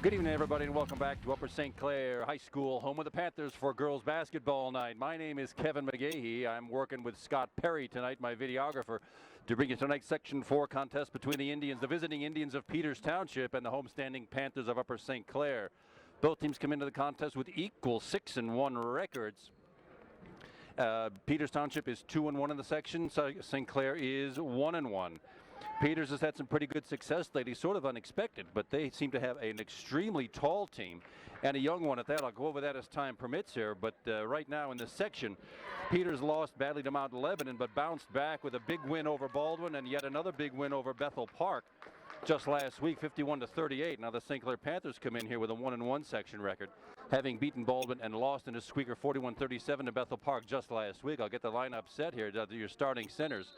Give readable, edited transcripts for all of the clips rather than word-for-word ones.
Good evening, everybody, and welcome back to Upper St. Clair High School, home of the Panthers for girls basketball night. My name is Kevin McGahee. I'm working with Scott Perry tonight, my videographer, to bring you tonight's Section 4 contest between the Indians, the visiting Indians of Peters Township, and the homestanding Panthers of Upper St. Clair. Both teams come into the contest with equal 6-1 records. Peters Township is 2-1 in the section. St. Clair is 1-1. Peters has had some pretty good success lately, sort of unexpected, but they seem to have an extremely tall team and a young one at that. I'll go over that as time permits here, but right now in this section, Peters lost badly to Mount Lebanon, but bounced back with a big win over Baldwin and yet another big win over Bethel Park just last week, 51-38. Now the St. Clair Panthers come in here with a 1-1 section record, having beaten Baldwin and lost in a squeaker 41-37 to Bethel Park just last week. I'll get the lineup set here. Your starting centers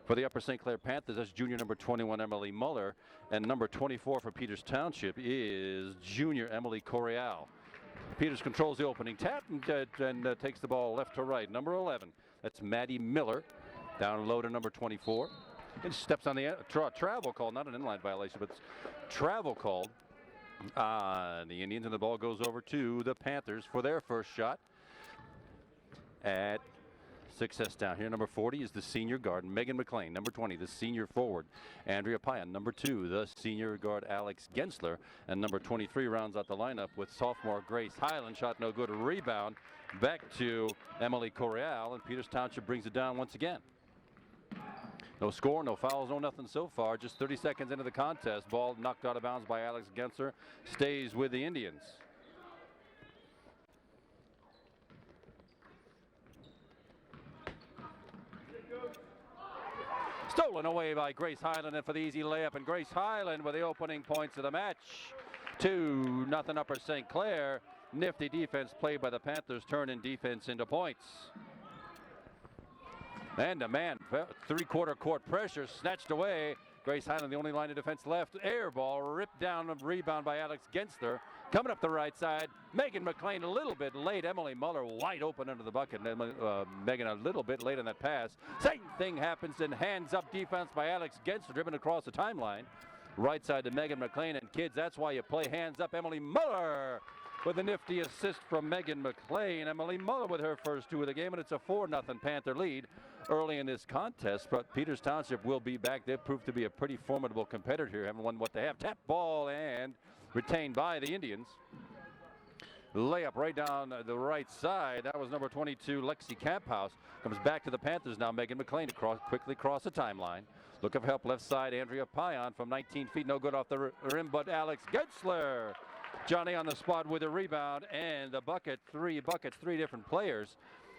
for the Upper St. Clair Panthers, that's junior number 21, Emily Muller, and number 24 for Peters Township is junior Emily Correal. Peters controls the opening tap and takes the ball left to right. Number 11, that's Maddie Miller, down low to number 24. And steps on the travel call, not an inline violation, but travel call. The Indians, and the ball goes over to the Panthers for their first shot at success down here. Number 40 is the senior guard, Megan McLean. Number 20, the senior forward, Andrea Payan. Number 2, the senior guard, Alex Gensler. And number 23 rounds out the lineup with sophomore Grace Highland. Shot no good. Rebound back to Emily Correal, and Peters Township brings it down once again. No score, no fouls, no nothing so far. Just 30 seconds into the contest. Ball knocked out of bounds by Alex Gensler. Stays with the Indians. Stolen away by Grace Highland, and for the easy layup, and Grace Highland with the opening points of the match. 2-0 Upper St. Clair. Nifty defense played by the Panthers, turning defense into points. Man-to-man, three-quarter court pressure, snatched away. Grace Highland, the only line of defense left. Air ball ripped down, a rebound by Alex Gensler. Coming up the right side, Megan McLean a little bit late. Emily Muller wide open under the bucket. Megan a little bit late on that pass. Same thing happens, and hands up defense by Alex Gensler, driven across the timeline. Right side to Megan McLean, and kids, that's why you play hands up. Emily Muller with a nifty assist from Megan McLean. Emily Muller with her first 2 of the game, and it's a 4-0 Panther lead early in this contest. But Peters Township will be back. They've proved to be a pretty formidable competitor here, having won what they have. Tap ball and retained by the Indians. Layup right down the right side. That was number 22, Lexi Camphouse. Comes back to the Panthers now. Megan McLean quickly across the timeline. Look of help left side. Andrea Payan from 19 feet. No good off the rim, but Alex Gensler. Johnny on the spot with a rebound and the bucket. 3 buckets, 3 different players.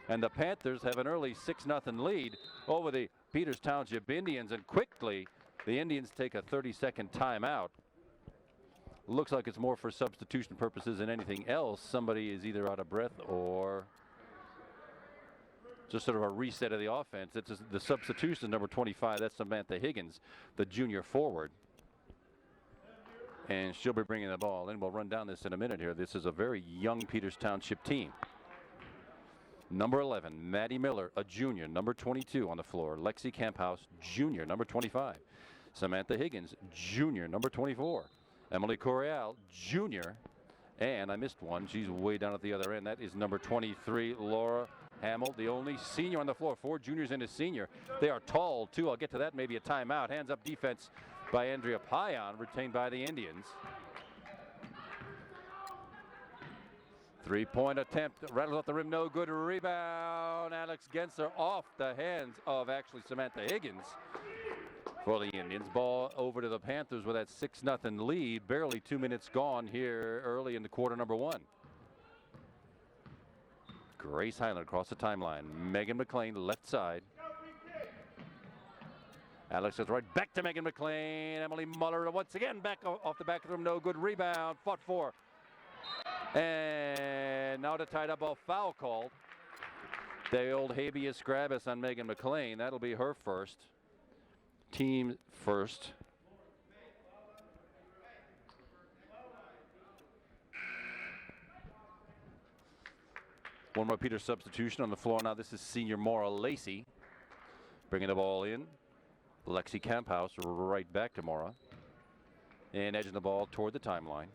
And the Panthers have an early 6-0 lead over the Peters Township Indians. And quickly, the Indians take a 30-second timeout. Looks like it's more for substitution purposes than anything else. Somebody is either out of breath or just sort of a reset of the offense. It's the substitution, number 25. That's Samantha Higgins, the junior forward. And she'll be bringing the ball in. We'll run down this in a minute here. This is a very young Peters Township team. Number 11, Maddie Miller, a junior. Number 22 on the floor, Lexi Camphouse, junior. Number 25, Samantha Higgins, junior. Number 24, Emily Correal, junior. And I missed one. She's way down at the other end. That is number 23, Laura Hamill, the only senior on the floor. 4 juniors and a senior. They are tall, too. I'll get to that. Maybe a timeout. Hands up defense by Andrea Payan, retained by the Indians. 3-point attempt, rattles off the rim, no good. Rebound, Alex Gensler off the hands of actually Samantha Higgins for the Indians. Ball over to the Panthers with that 6-0 lead. Barely 2 minutes gone here early in the quarter number 1. Grace Highland across the timeline. Megan McLean left side. Alex goes right back to Megan McLean. Emily Muller once again back off the back of the room. No good. Rebound. Fought for. And now to tie up, a foul called. The old habeas grabus on Megan McLean. That'll be her first. Team first. One more Peters substitution on the floor now. This is senior Maura Lacey bringing the ball in. Lexi Camphouse right back to Maura. And edging the ball toward the timeline.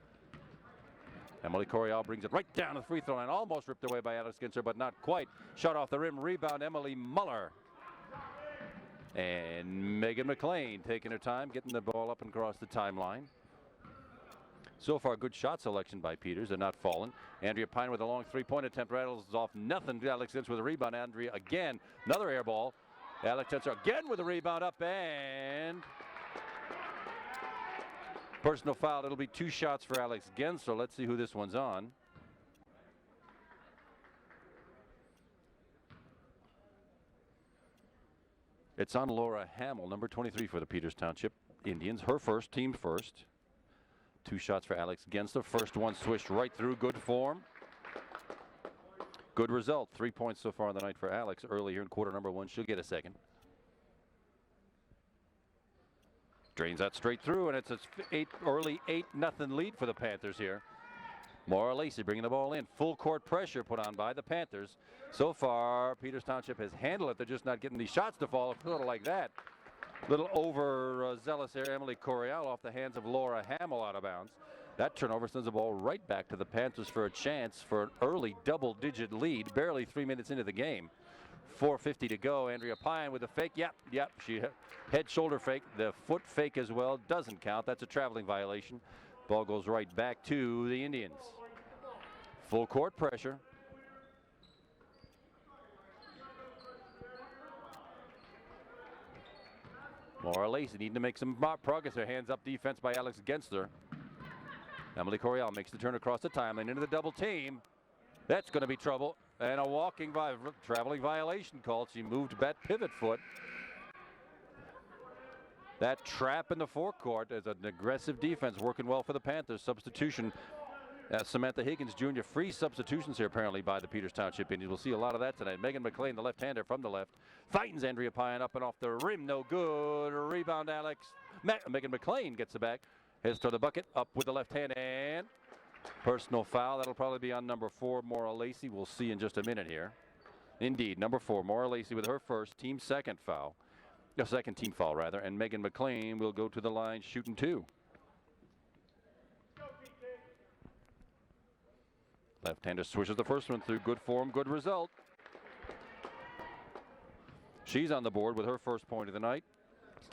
Emily Coryell brings it right down to the free throw line. Almost ripped away by Alex Ginzer, but not quite. Shot off the rim. Rebound, Emily Muller. And Megan McLean taking her time, getting the ball up and across the timeline. So far, good shot selection by Peters. They're not falling. Andrea Pine with a long three-point attempt. Rattles off nothing. Alex Ginzer with a rebound. Andrea again. Another air ball. Alex Ginzer again with a rebound up and personal foul. It'll be 2 shots for Alex Ginzer. Let's see who this one's on. It's on Laura Hamill, number 23 for the Peters Township Indians. Her first, team first. 2 shots for Alex Ginzer. First one swished right through. Good form. Good result. 3 points so far on the night for Alex early here in quarter number 1. She'll get a second. Drains that straight through, and it's an early 8-0 lead for the Panthers here. Maura Lacey bringing the ball in. Full court pressure put on by the Panthers. So far, Peters Township has handled it. They're just not getting these shots to fall. A little like that. A little overzealous there. Emily Coryell off the hands of Laura Hamill out of bounds. That turnover sends the ball right back to the Panthers for a chance for an early double-digit lead. Barely 3 minutes into the game. 4:50 to go. Andrea Pine with a fake. Yep. She head shoulder fake. The foot fake as well. Doesn't count. That's a traveling violation. Ball goes right back to the Indians. Full court pressure. Maura Lacey needing to make some progress. Her hands up defense by Alex Ginzer. Emily Coryell makes the turn across the timeline into the double team. That's going to be trouble. And a traveling violation called. She moved back pivot foot. That trap in the forecourt is an aggressive defense working well for the Panthers. Substitution. Samantha Higgins Jr. Free substitutions here apparently by the Peters Township Indians. We'll see a lot of that tonight. Megan McLean, the left-hander from the left. Fightens Andrea Pine up and off the rim. No good. Rebound Alex. Megan McLean gets it back. Heads to the bucket. Up with the left hand and personal foul. That'll probably be on number 4, Maura Lacey. We'll see in just a minute here. Indeed, number 4, Maura Lacey with her first team second foul. Second team foul rather. And Megan McLean will go to the line shooting 2. Left-hander swishes the first one through. Good form, good result. She's on the board with her first point of the night.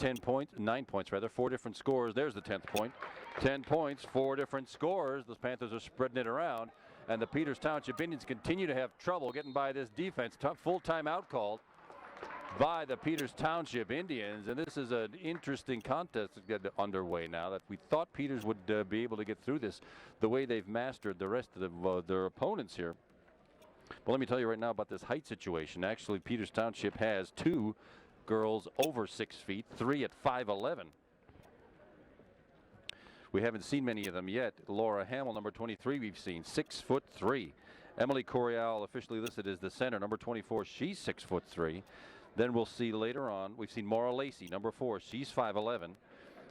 9 points rather, 4 different scores. There's the 10th point. 10 points, 4 different scores. The Panthers are spreading it around. And the Peters Township Indians continue to have trouble getting by this defense. Full timeout called by the Peters Township Indians. And this is an interesting contest to get underway now that we thought Peters would be able to get through this the way they've mastered the rest of their opponents here. Well, let me tell you right now about this height situation. Actually, Peters Township has 2 girls over 6 feet, 3 at 5'11". We haven't seen many of them yet. Laura Hamill, number 23, we've seen 6'3". Emily Coryell, officially listed as the center, number 24. She's 6'3". Then we'll see later on, we've seen Maura Lacey, number 4. She's 5'11".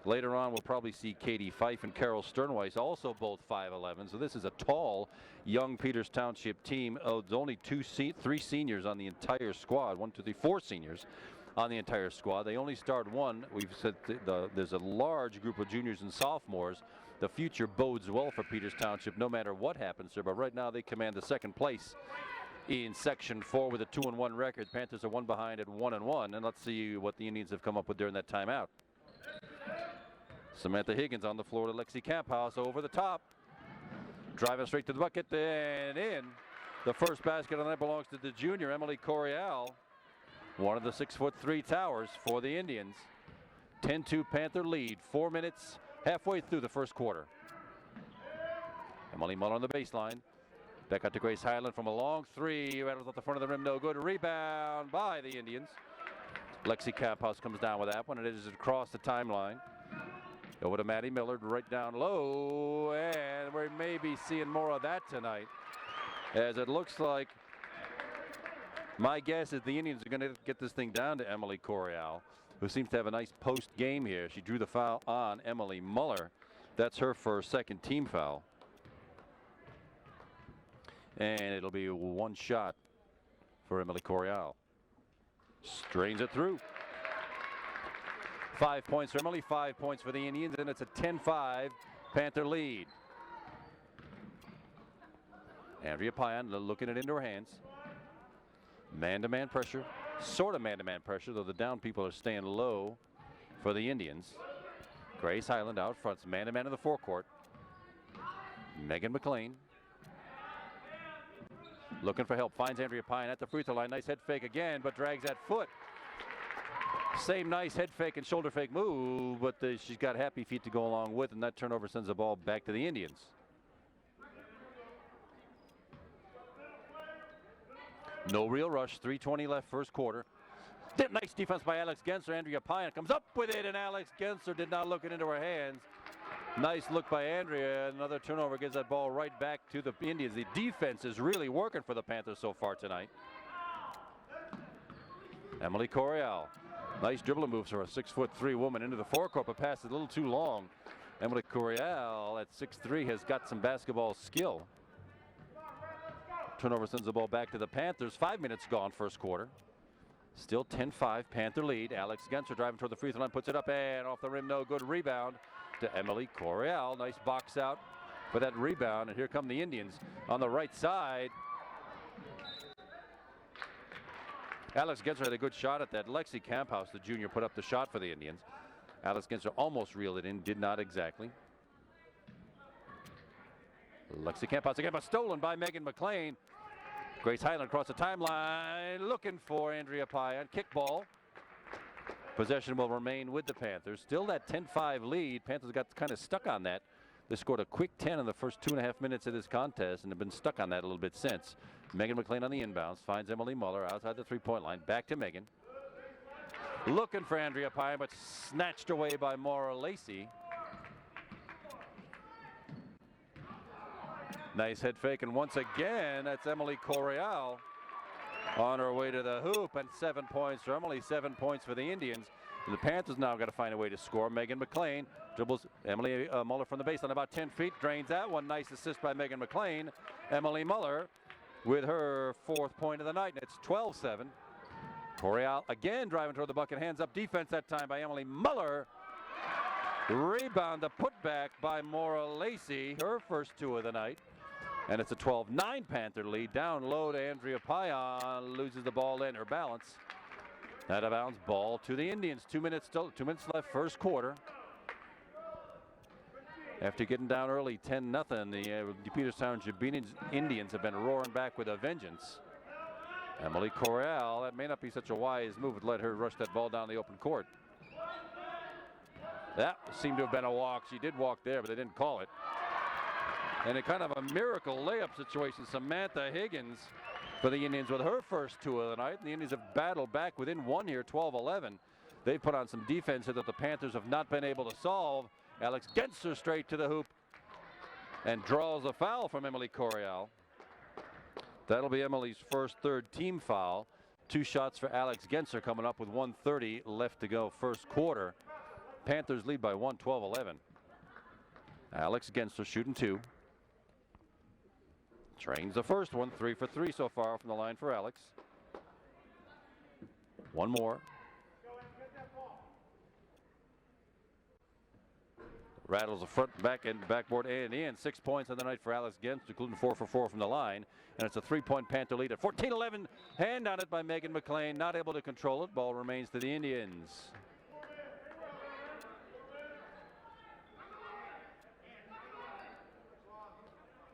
Later on, we'll probably see Katie Fife and Carol Sternweiss, also both 5'11". So this is a tall, young Peters Township team. There's only 3 seniors on the entire squad. 1, 2, 3, 4 seniors on the entire squad. They only start 1. We've said there's a large group of juniors and sophomores. The future bodes well for Peters Township, no matter what happens here. But right now, they command the second place in Section 4 with a 2-1 record. Panthers are 1 behind at 1-1. And let's see what the Indians have come up with during that timeout. Samantha Higgins on the floor to Lexi Camphouse over the top. Driving straight to the bucket and in. The first basket on that belongs to the junior, Emily Coryell. One of the 6'3" towers for the Indians. 10-2 Panther lead. 4 minutes halfway through the first quarter. Emily Muller on the baseline. Back out to Grace Highland from a long 3. Rattles off the front of the rim. No good. Rebound by the Indians. Lexi Camphouse comes down with that one. And it is across the timeline. Over to Maddie Millard right down low. And we may be seeing more of that tonight. As it looks like, my guess is the Indians are going to get this thing down to Emily Coryell, who seems to have a nice post game here. She drew the foul on Emily Muller. That's her first second team foul. And it'll be 1 shot for Emily Coryell. Strains it through. 5 points for Emily, 5 points for the Indians, and it's a 10-5 Panther lead. Andrea Payan looking it into her hands. Man-to-man pressure. Sort of man-to-man pressure, though the down people are staying low for the Indians. Grace Highland out front. Man-to-man in the forecourt. Megan McLean looking for help. Finds Andrea Payan at the free throw line. Nice head fake again, but drags that foot. Same nice head fake and shoulder fake move, but she's got happy feet to go along with, and that turnover sends the ball back to the Indians. No real rush. 3:20 left first quarter. Nice defense by Alex Genser. Andrea Payan comes up with it, and Alex Genser did not look it into her hands. Nice look by Andrea. Another turnover gives that ball right back to the Indians. The defense is really working for the Panthers so far tonight. Emily Coryell. Nice dribbling moves for a 6'3" woman into the forecourt, but passes a little too long. Emily Coryell at 6'3" has got some basketball skill. Turnover sends the ball back to the Panthers. 5 minutes gone first quarter. Still 10-5 Panther lead. Alex Genser driving toward the free throw line, puts it up and off the rim. No good. Rebound to Emily Coryell. Nice box out for that rebound, and here come the Indians on the right side. Alex Genser had a good shot at that. Lexi Camphouse, the junior, put up the shot for the Indians. Alex Genser almost reeled it in, did not exactly. Lexi Camphouse again, but stolen by Megan McLean. Grace Highland across the timeline, looking for Andrea Payan. Kick ball. Possession will remain with the Panthers. Still that 10-5 lead. Panthers got kind of stuck on that. They scored a quick 10 in the first 2.5 minutes of this contest and have been stuck on that a little bit since. Megan McLean on the inbounds, finds Emily Muller outside the three-point line. Back to Megan. Looking for Andrea Payan, but snatched away by Maura Lacey. Nice head fake, and once again, that's Emily Coryell on her way to the hoop, and 7 points for Emily, 7 points for the Indians. And the Panthers now got to find a way to score. Megan McLean dribbles Emily Muller from the baseline about 10 feet, drains that one. Nice assist by Megan McLean. Emily Muller with her 4th point of the night, and it's 12-7. Coryell again driving toward the bucket, hands up defense that time by Emily Muller. Rebound, the putback by Maura Lacey, her first 2 of the night. And it's a 12-9 Panther lead. Down low to Andrea Payan, loses the ball in her balance. Out of bounds ball to the Indians. 2 minutes left first quarter. After getting down early 10-0, the Peters Township Indians have been roaring back with a vengeance. Emily Coryell, that may not be such a wise move to let her rush that ball down the open court. That seemed to have been a walk. She did walk there, but they didn't call it. And a kind of a miracle layup situation. Samantha Higgins for the Indians with her first 2 of the night. And the Indians have battled back within 1 here, 12-11. They've put on some defense that the Panthers have not been able to solve. Alex Genser straight to the hoop and draws a foul from Emily Coryell. That'll be Emily's first third-team foul. 2 shots for Alex Genser coming up with 1:30 left to go first quarter. Panthers lead by 1, 12-11. Alex Genser shooting 2. Trains the first one, 3 for 3 so far from the line for Alex. One more. Rattles the front, back, and backboard and in. 6 points on the night for Alex Genser, including 4 for 4 from the line. And it's a 3-point Panther lead at 14-11. Hand on it by Megan McLean, not able to control it. Ball remains to the Indians.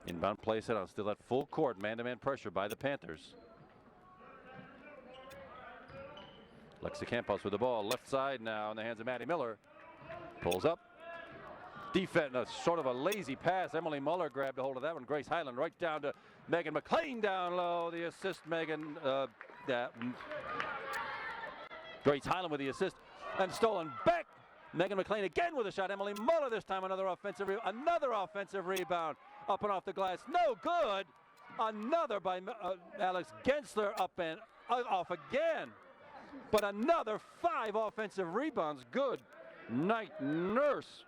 Inbound play set on, still at full court, man-to-man pressure by the Panthers. Lexi Campos with the ball, left side now in the hands of Maddie Miller. Pulls up. Defense, sort of a lazy pass. Emily Muller grabbed a hold of that one. Grace Highland right down to Megan McLean down low. The assist, Megan. Grace Highland with the assist and stolen back. Megan McLean again with a shot. Emily Muller this time another offensive rebound. Up and off the glass, no good. Another by Alex Gensler, up and off again. But another 5 offensive rebounds. Good night, Nurse.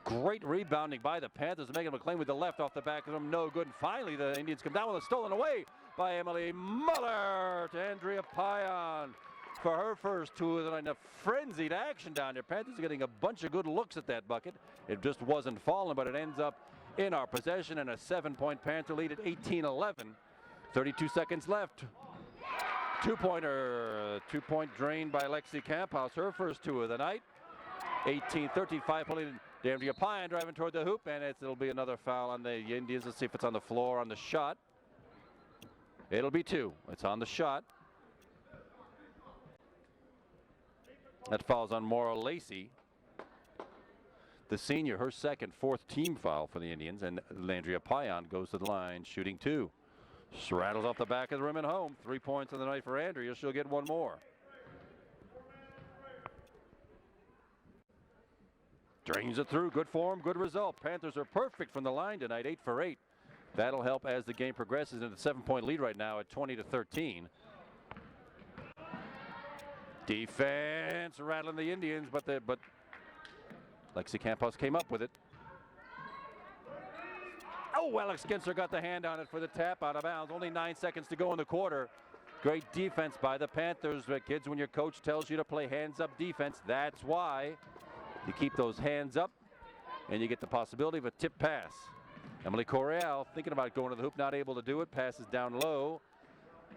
Great rebounding by the Panthers. Megan McLean with the left off the back of them, no good. And finally, the Indians come down with a stolen away by Emily Muller to Andrea Payan for her first 2 of the night. A frenzied action down there. Panthers are getting a bunch of good looks at that bucket. It just wasn't falling, but it ends up in our possession and a 7-point Panther lead at 18-11. 32 seconds left. Two-point drain by Lexi Camphouse, her first two of the night. 18-13, 5-point lead. Andrea Pine driving toward the hoop, and it'll be another foul on the Indians. Let's see if it's on the floor on the shot. It'll be 2. It's on the shot. That foul's on Maura Lacey, the senior, her second, fourth team foul for the Indians, and Andrea Payan goes to the line, shooting 2. Rattles off the back of the rim and home. 3 points on the night for Andrea. She'll get one more. Drains it through. Good form, good result. Panthers are perfect from the line tonight, 8 for 8. That'll help as the game progresses into the 7-point lead right now at 20-13. Defense rattling the Indians, but Lexi Campos came up with it. Oh, Alex Ginser got the hand on it for the tap, out of bounds. Only 9 seconds to go in the quarter. Great defense by the Panthers. Kids, when your coach tells you to play hands-up defense, that's why you keep those hands up, and you get the possibility of a tip pass. Emily Correal thinking about going to the hoop, not able to do it. Passes down low.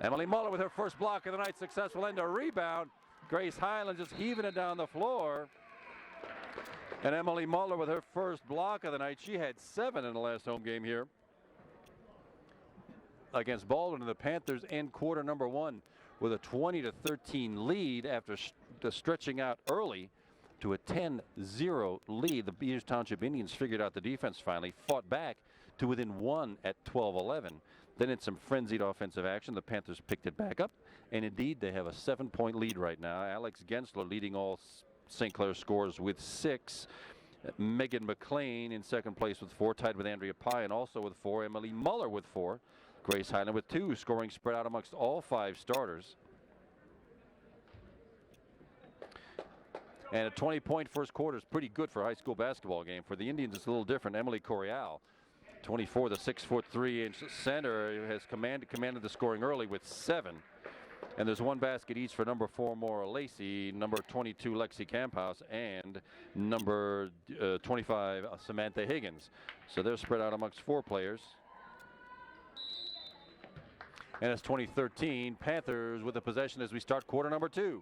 Emily Muller with her first block of the night, successful, and a rebound. Grace Highland just heaving it down the floor. And Emily Muller with her first block of the night. She had 7 in the last home game here against Baldwin, and the Panthers end quarter number 1 with a 20-13 lead after stretching out early to a 10-0 lead. The Peters Township Indians figured out the defense finally, fought back to within 1 at 12-11. Then in some frenzied offensive action, the Panthers picked it back up, and indeed they have a 7-point lead right now. Alex Gensler leading all St. Clair scores with 6. Megan McLean in second place with 4, tied with Andrea Pye, and also with 4. Emily Muller with 4. Grace Highland with 2, scoring spread out amongst all 5 starters. And a 20-point first quarter is pretty good for a high school basketball game. For the Indians, it's a little different. Emily Correal, 24, the 6'3" center, has commanded the scoring early with 7. And there's 1 basket each for number 4, Maura Lacey, number 22, Lexi Camphouse, and number 25, Samantha Higgins. So they're spread out amongst 4 players. And it's 20-13. Panthers with the possession as we start quarter number 2.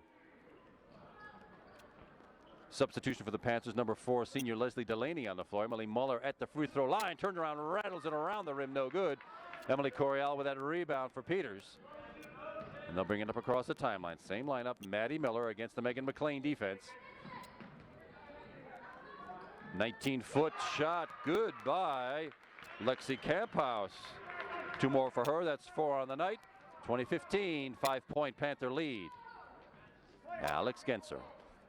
Substitution for the Panthers, number 4, senior Leslie Delaney on the floor. Emily Muller at the free throw line, turned around, rattles it around the rim, no good. Emily Correal with that rebound for Peters. And they'll bring it up across the timeline. Same lineup, Maddie Miller against the Megan McLean defense. 19-foot shot, good by Lexi Camphouse. 2 more for her, that's 4 on the night. 20-15, 5-point Panther lead. Alex Genser.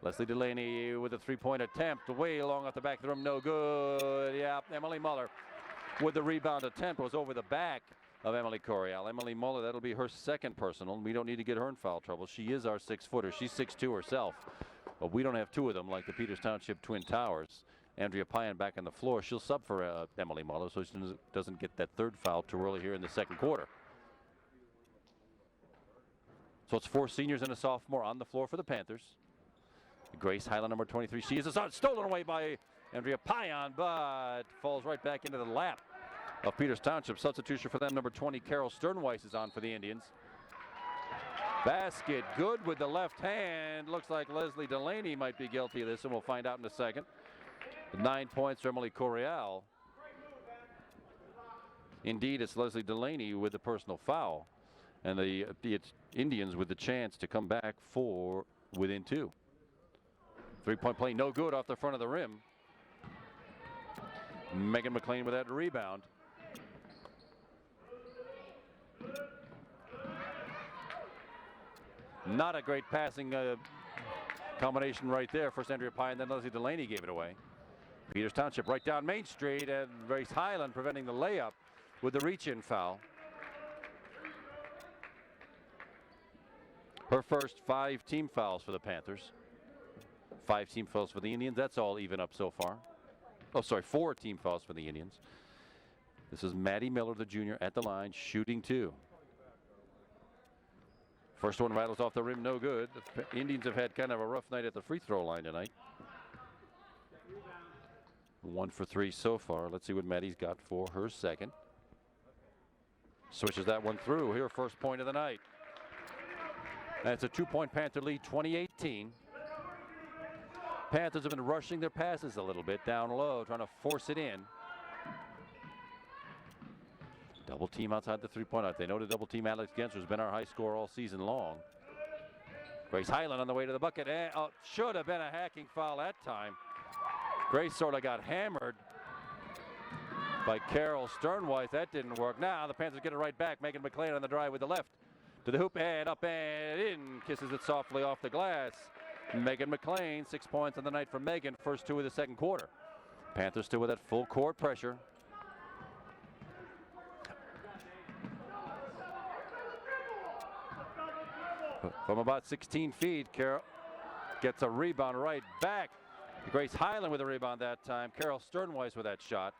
Leslie Delaney with a 3-point attempt, way long off the back of the rim, no good. Yeah, Emily Muller with the rebound attempt, was over the back of Emily Correal. Emily Muller, that'll be her second personal. We don't need to get her in foul trouble. She is our 6-footer. She's 6'2" herself, but we don't have 2 of them like the Peters Township Twin Towers. Andrea Pyan back on the floor. She'll sub for Emily Muller so she doesn't get that 3rd foul too early here in the second quarter. So it's 4 seniors and a sophomore on the floor for the Panthers. Grace Highland, number 23. She is stolen away by Andrea Payan, but falls right back into the lap of Peters Township. Substitution for them, number 20, Carol Sternweiss is on for the Indians. Basket good with the left hand. Looks like Leslie Delaney might be guilty of this, and we'll find out in a second. 9 points for Emily Correal. Indeed, it's Leslie Delaney with the personal foul, and the Indians with the chance to come back for within 2. 3-point play, no good off the front of the rim. Megan McLean with that rebound. Not a great passing combination right there. First Andrea Pye, and then Leslie Delaney gave it away. Peters Township right down Main Street, and Grace Highland preventing the layup with the reach-in foul. Her first 5 team fouls for the Panthers. 5 team fouls for the Indians. That's all even up so far. Oh, sorry, 4 team fouls for the Indians. This is Maddie Miller, the junior, at the line, shooting 2. First one rattles off the rim, no good. The Indians have had kind of a rough night at the free throw line tonight. 1 for 3 so far. Let's see what Maddie's got for her second. Switches that one through. Here, first point of the night. That's a 2-point Panther lead, 2018. Panthers have been rushing their passes a little bit down low, trying to force it in. Double team outside the 3-point arc. They know to double team Alex Gensler has been our high scorer all season long. Grace Hyland on the way to the bucket. And, should have been a hacking foul that time. Grace sort of got hammered by Carol Sternweiss. That didn't work. Now the Panthers get it right back. Megan McLean on the drive with the left to the hoop and up and in. Kisses it softly off the glass. Megan McLean, 6 points on the night for Megan. First 2 of the second quarter. Panthers still with that full court pressure. From about 16 feet, Carol gets a rebound right back. Grace Hyland with a rebound that time. Carol Sternweiss with that shot.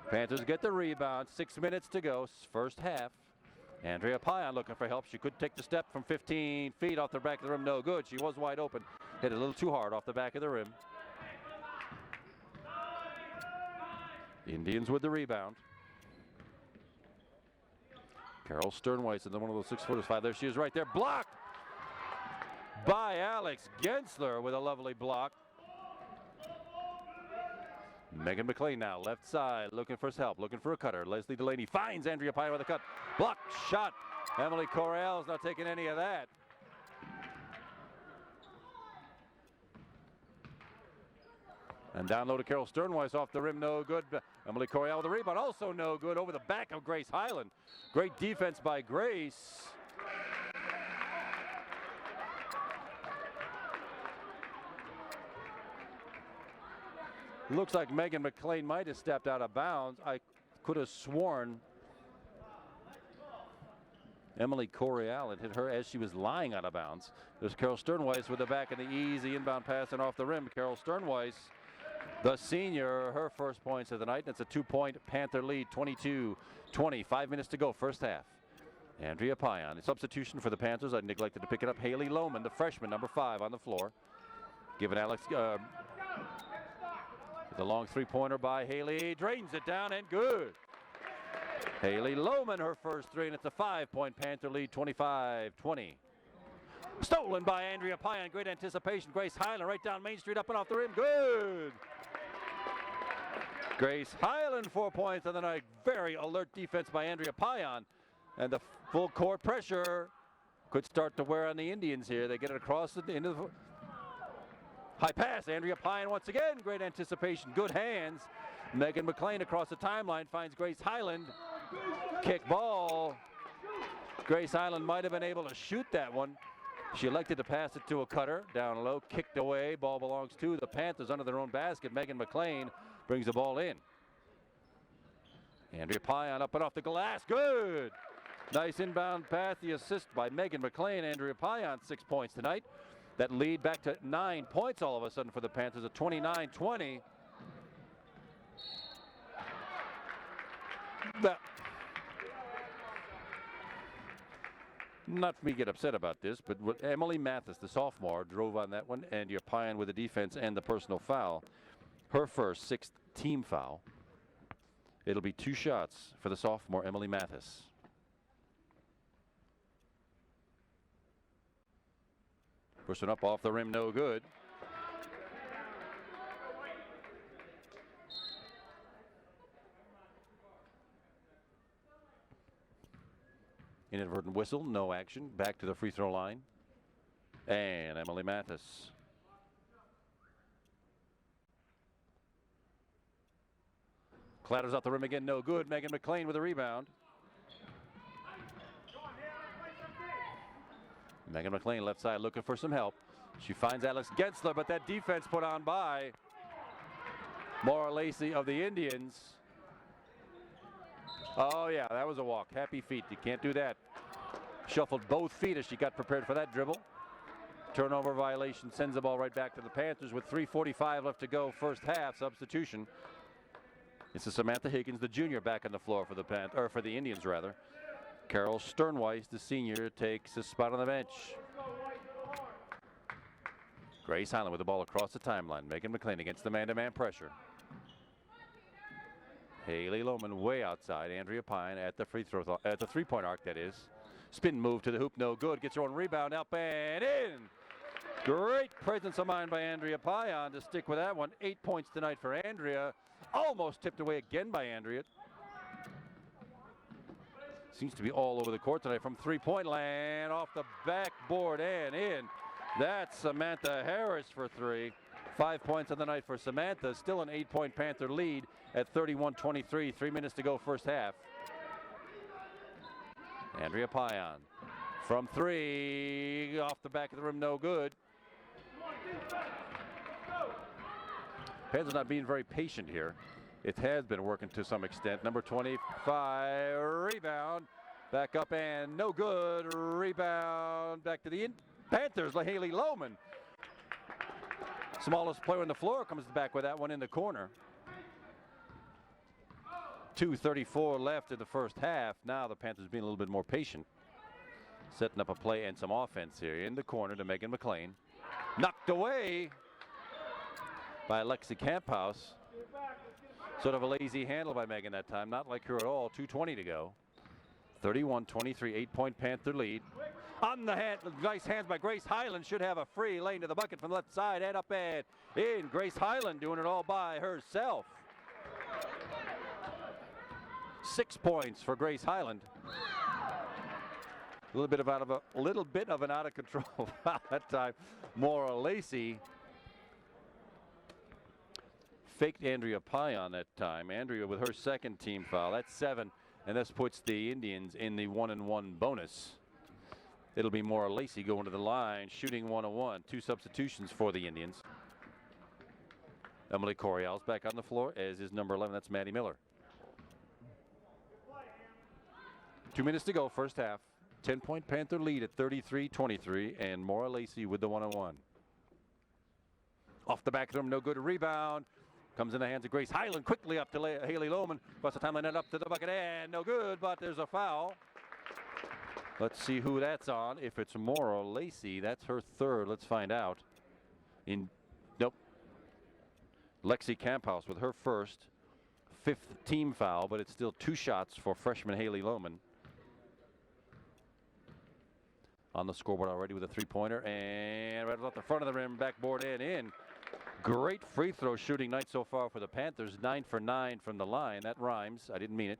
Panthers get the rebound. 6 minutes to go, first half. Andrea Payan looking for help. She could take the step from 15 feet off the back of the rim. No good. She was wide open. Hit a little too hard off the back of the rim. Indians with the rebound. Carol Sternweiss and then one of those 6-footers. 5. There she is right there. Blocked by Alex Gensler with a lovely block. Megan McLean now left side looking for help, looking for a cutter. Leslie Delaney finds Andrea Payan with a cut. Blocked shot. Emily Correll's not taking any of that. And down low to Carol Sternweiss off the rim, no good. Emily Correll with the rebound, also no good. Over the back of Grace Hyland. Great defense by Grace. Looks like Megan McLean might have stepped out of bounds. I could have sworn Emily Correal had hit her as she was lying out of bounds. There's Carol Sternweiss with the back and the easy inbound pass and off the rim. Carol Sternweiss, the senior, her first points of the night. It's a 2-point Panther lead, 22-20. 5 minutes to go, first half. Andrea Payan, a substitution for the Panthers. I neglected to pick it up. Haley Lohman, the freshman, number 5 on the floor. Giving Alex the long 3-pointer by Haley. Drains it down and good. Haley Lohman, her first 3, and it's a 5-point Panther lead, 25-20. Stolen by Andrea Payan. Great anticipation. Grace Hyland right down Main Street, up and off the rim. Good. Grace Hyland, 4 points on the night. Very alert defense by Andrea Payan. And the full court pressure could start to wear on the Indians here. They get it across into the high pass. Andrea Payan once again. Great anticipation. Good hands. Megan McLean across the timeline finds Grace Hyland. Kick ball. Grace Hyland might have been able to shoot that one. She elected to pass it to a cutter. Down low. Kicked away. Ball belongs to the Panthers under their own basket. Megan McLean brings the ball in. Andrea Payan up and off the glass. Good. Nice inbound pass. The assist by Megan McLean. Andrea Payan, 6 points tonight. That lead back to 9 points all of a sudden for the Panthers at 29-20. Not for me to get upset about this, but what Emily Mathis, the sophomore, drove on that one. Andrea Payan with the defense and the personal foul. Her first 6th team foul. It'll be 2 shots for the sophomore, Emily Mathis. First one up off the rim, no good. Inadvertent whistle, no action. Back to the free throw line. And Emily Mathis. Clatters out the rim again, no good. Megan McLean with a rebound. Megan McLean left side looking for some help. She finds Alex Gensler, but that defense put on by Maura Lacey of the Indians. Oh yeah, that was a walk. Happy feet. You can't do that. Shuffled both feet as she got prepared for that dribble. Turnover violation sends the ball right back to the Panthers with 3:45 left to go, first half. Substitution. This is Samantha Higgins, the junior, back on the floor for the Indians rather. Carol Sternweiss, the senior, takes a spot on the bench. Grace Hyland with the ball across the timeline. Megan McLean against the man-to-man pressure. Haley Lohman way outside. Andrea Pine at the free throw, at the three-point arc, that is. Spin move to the hoop, no good. Gets her own rebound, up and in. Great presence of mind by Andrea Pine to stick with that one. 8 points tonight for Andrea. Almost tipped away again by Andrea. Seems to be all over the court tonight from three-point land, off the backboard and in. That's Samantha Harris for three. 5 points on the night for Samantha. Still an 8-point Panther lead at 31-23. 3 minutes to go first half. Andrea Payan from three, off the back of the rim, no good. Panthers not being very patient here. It has been working to some extent. Number 25, rebound, back up and no good. Rebound back to the Panthers, Haley Lohman. Smallest player on the floor comes back with that one in the corner. 2:34 left in the first half. Now the Panthers being a little bit more patient. Setting up a play and some offense here in the corner to Megan McLean. Knocked away by Lexi Camphouse. Sort of a lazy handle by Megan that time. Not like her at all. 2:20 to go. 31-23, 8-point Panther lead. On the hand, nice hands by Grace Highland. Should have a free lane to the bucket from the left side. And up and in. Grace Highland doing it all by herself. 6 points for Grace Highland. A little bit of an out of control foul that time. Maura Lacey faked Andrea Payan that time. Andrea with her second team foul. That's 7, and this puts the Indians in the 1-and-1 bonus. It'll be Maura Lacey going to the line, shooting 1-on-1. 2 substitutions for the Indians. Emily Coriel's back on the floor, as is number 11. That's Maddie Miller. 2 minutes to go, first half. 10-point Panther lead at 33-23, and Maura Lacey with the 1-on-1. Off the back of the rim, no good. Rebound. Comes in the hands of Grace Highland. Quickly up to Haley Lohman. Across the timeline, up to the bucket, and no good, but there's a foul. Let's see who that's on. If it's Maura Lacey, that's her third. Let's find out. Nope. Lexi Camphouse with her first. 5th team foul, but it's still 2 shots for freshman Haley Lohman. On the scoreboard already with a 3-pointer, and right off the front of the rim, backboard and in. Great free throw shooting night so far for the Panthers. 9 for 9 from the line. That rhymes. I didn't mean it.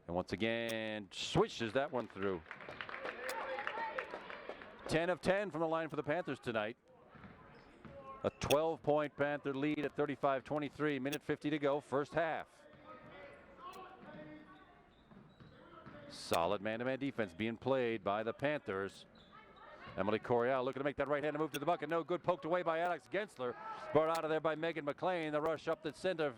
And once again, swishes that one through. 10 of 10 from the line for the Panthers tonight. A 12-point Panther lead at 35-23. Minute 50 to go, first half. Solid man-to-man defense being played by the Panthers. Emily Coriel looking to make that right-handed move to the bucket. No good. Poked away by Alex Gensler. Brought out of there by Megan McLean. The rush up the center.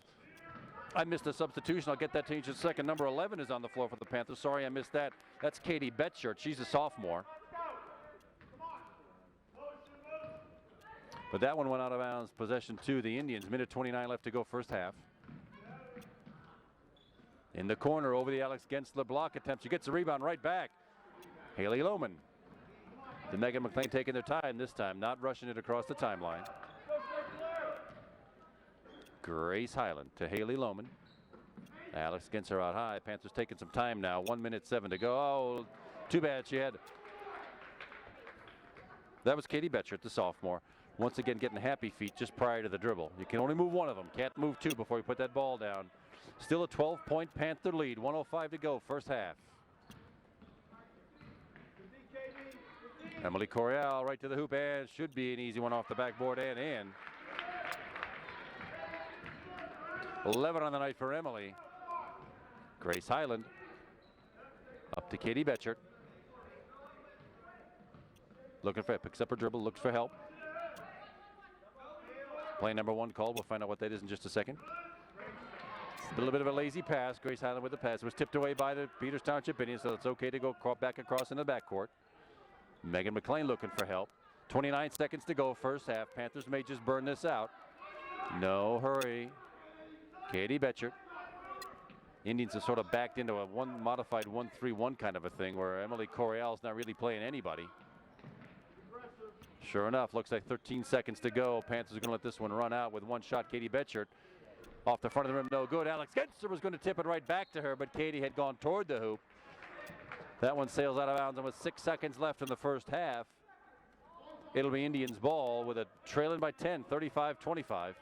I missed a substitution. I'll get that changed in a second. Number 11 is on the floor for the Panthers. Sorry, I missed that. That's Katie Betchert. She's a sophomore. But that one went out of bounds. Possession to the Indians. Minute 29 left to go, first half. In the corner over the Alex Gensler block attempt. She gets the rebound right back. Haley Lohman. The Megan McLean taking their time this time, not rushing it across the timeline. Grace Highland to Haley Lohman. Alex Gensler out high. Panthers taking some time now. 1 minute 7 to go. Oh, too bad she had. That was Katie Betchert, the sophomore. Once again getting happy feet just prior to the dribble. You can only move one of them. Can't move 2 before you put that ball down. Still a 12-point Panther lead. 1:05 to go, first half. Emily Coriel right to the hoop, and should be an easy one off the backboard and in. 11 on the night for Emily. Grace Highland up to Katie Betchert. Looking for it, picks up her dribble, looks for help. Play number 1 called. We'll find out what that is in just a second. A little bit of a lazy pass. Grace Highland with the pass. It was tipped away by the Peters Township Indians, so it's okay to go back across in the backcourt. Megan McLean looking for help. 29 seconds to go, first half. Panthers may just burn this out. No hurry. Katie Betchert. Indians have sort of backed into a modified 1-3-1 kind of a thing where Emily Coriel's not really playing anybody. Sure enough, looks like 13 seconds to go. Panthers are going to let this one run out with one shot. Katie Betchert Off the front of the rim, no good. Alex Genster was going to tip it right back to her, but Katie had gone toward the hoop. That one sails out of bounds, and with 6 seconds left in the first half, it'll be Indians ball with a trailing by 10, 35-25.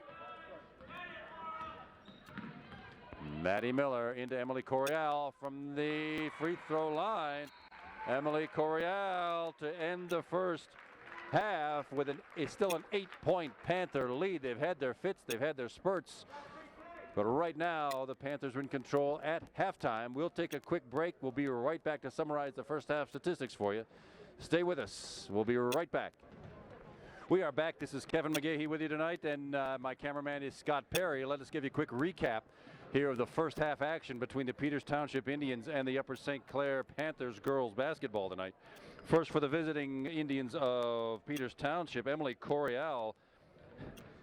Maddie Miller into Emily Coryell from the free throw line. Emily Coryell to end the first half with it's still an 8-point Panther lead. They've had their fits, they've had their spurts, but right now the Panthers are in control at halftime. We'll take a quick break. We'll be right back to summarize the first half statistics for you. Stay with us. We'll be right back. We are back. This is Kevin McGahey with you tonight, and my cameraman is Scott Perry. Let us give you a quick recap here of the first half action between the Peters Township Indians and the Upper St. Clair Panthers girls basketball tonight. First, for the visiting Indians of Peters Township, Emily Coryell,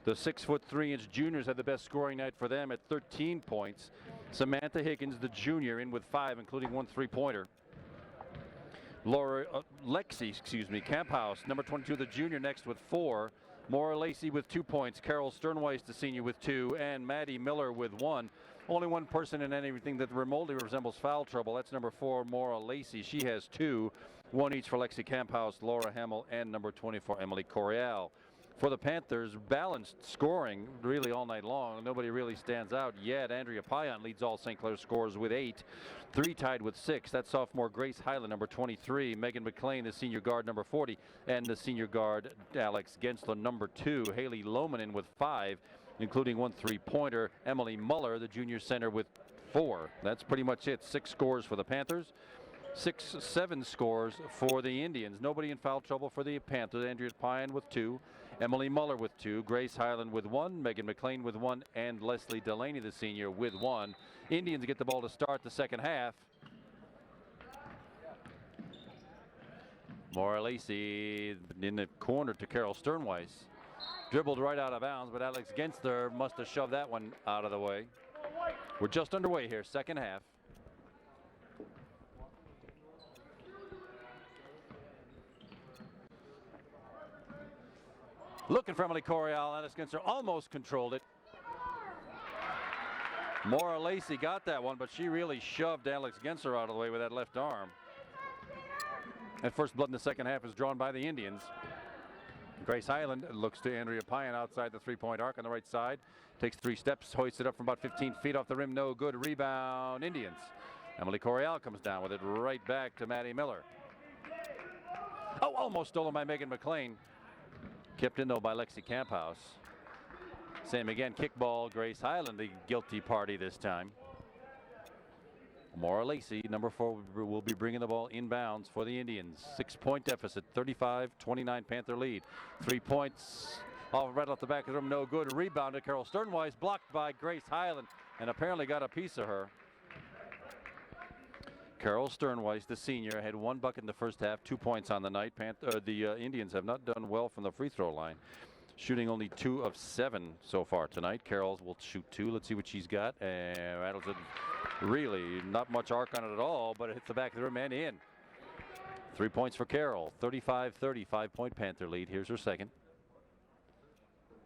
the 6'3" juniors, had the best scoring night for them at 13 points. Samantha Higgins, the junior, in with 5, including 1 3-pointer. Lexi Camphouse, number 22, the junior, next with 4. Maura Lacey with 2 points. Carol Sternweiss, the senior, with 2. And Maddie Miller with 1. Only one person in anything that remotely resembles foul trouble. That's number 4, Maura Lacey. She has 2. 1 each for Lexi Camphouse, Laura Hamill, and number 24, Emily Coryell. For the Panthers, balanced scoring really all night long. Nobody really stands out yet. Andrea Payan leads all St. Clair scores with 8. 3 tied with 6. That's sophomore Grace Hyland, number 23. Megan McLean, the senior guard, number 40. And the senior guard, Alex Gensler, number 2. Haley Lomanen with 5, including 1 3-pointer. Emily Muller, the junior center, with 4. That's pretty much it. 6 scores for the Panthers. 7 scores for the Indians. Nobody in foul trouble for the Panthers. Andrea Payan with 2. Emily Muller with 2, Grace Hyland with 1, Megan McLean with 1, and Leslie Delaney, the senior, with 1. Indians get the ball to start the second half. Maura Lacey in the corner to Carol Sternweiss. Dribbled right out of bounds, but Alex Gensler must have shoved that one out of the way. We're just underway here, second half. Looking for Emily Coryell. Alex Gensler almost controlled it. Maura Lacey got that one, but she really shoved Alex Gensler out of the way with that left arm. And first blood in the second half is drawn by the Indians. Grace Hyland looks to Andrea Payan outside the 3-point arc on the right side. Takes 3 steps, hoists it up from about 15 feet off the rim. No good. Rebound, Indians. Emily Coryell comes down with it right back to Maddie Miller. Oh, almost stolen by Megan McLean. Kept in, though, by Lexi Camphouse. Same again, kickball, Grace Hyland, the guilty party this time. Maura Lacey, number 4, will be bringing the ball inbounds for the Indians. 6-point deficit, 35-29 Panther lead. 3 points right off the back of the room, no good. Rebounded, Carol Sternweiss, blocked by Grace Hyland, and apparently got a piece of her. Carol Sternweiss, the senior, had 1 bucket in the first half, 2 points on the night. The Indians have not done well from the free throw line, shooting only 2 of 7 so far tonight. Carol will shoot 2. Let's see what she's got. And rattles it. Really not much arc on it at all, but it hits the back of the rim and in. 3 points for Carol. 35-30, 5-point Panther lead. Here's her second.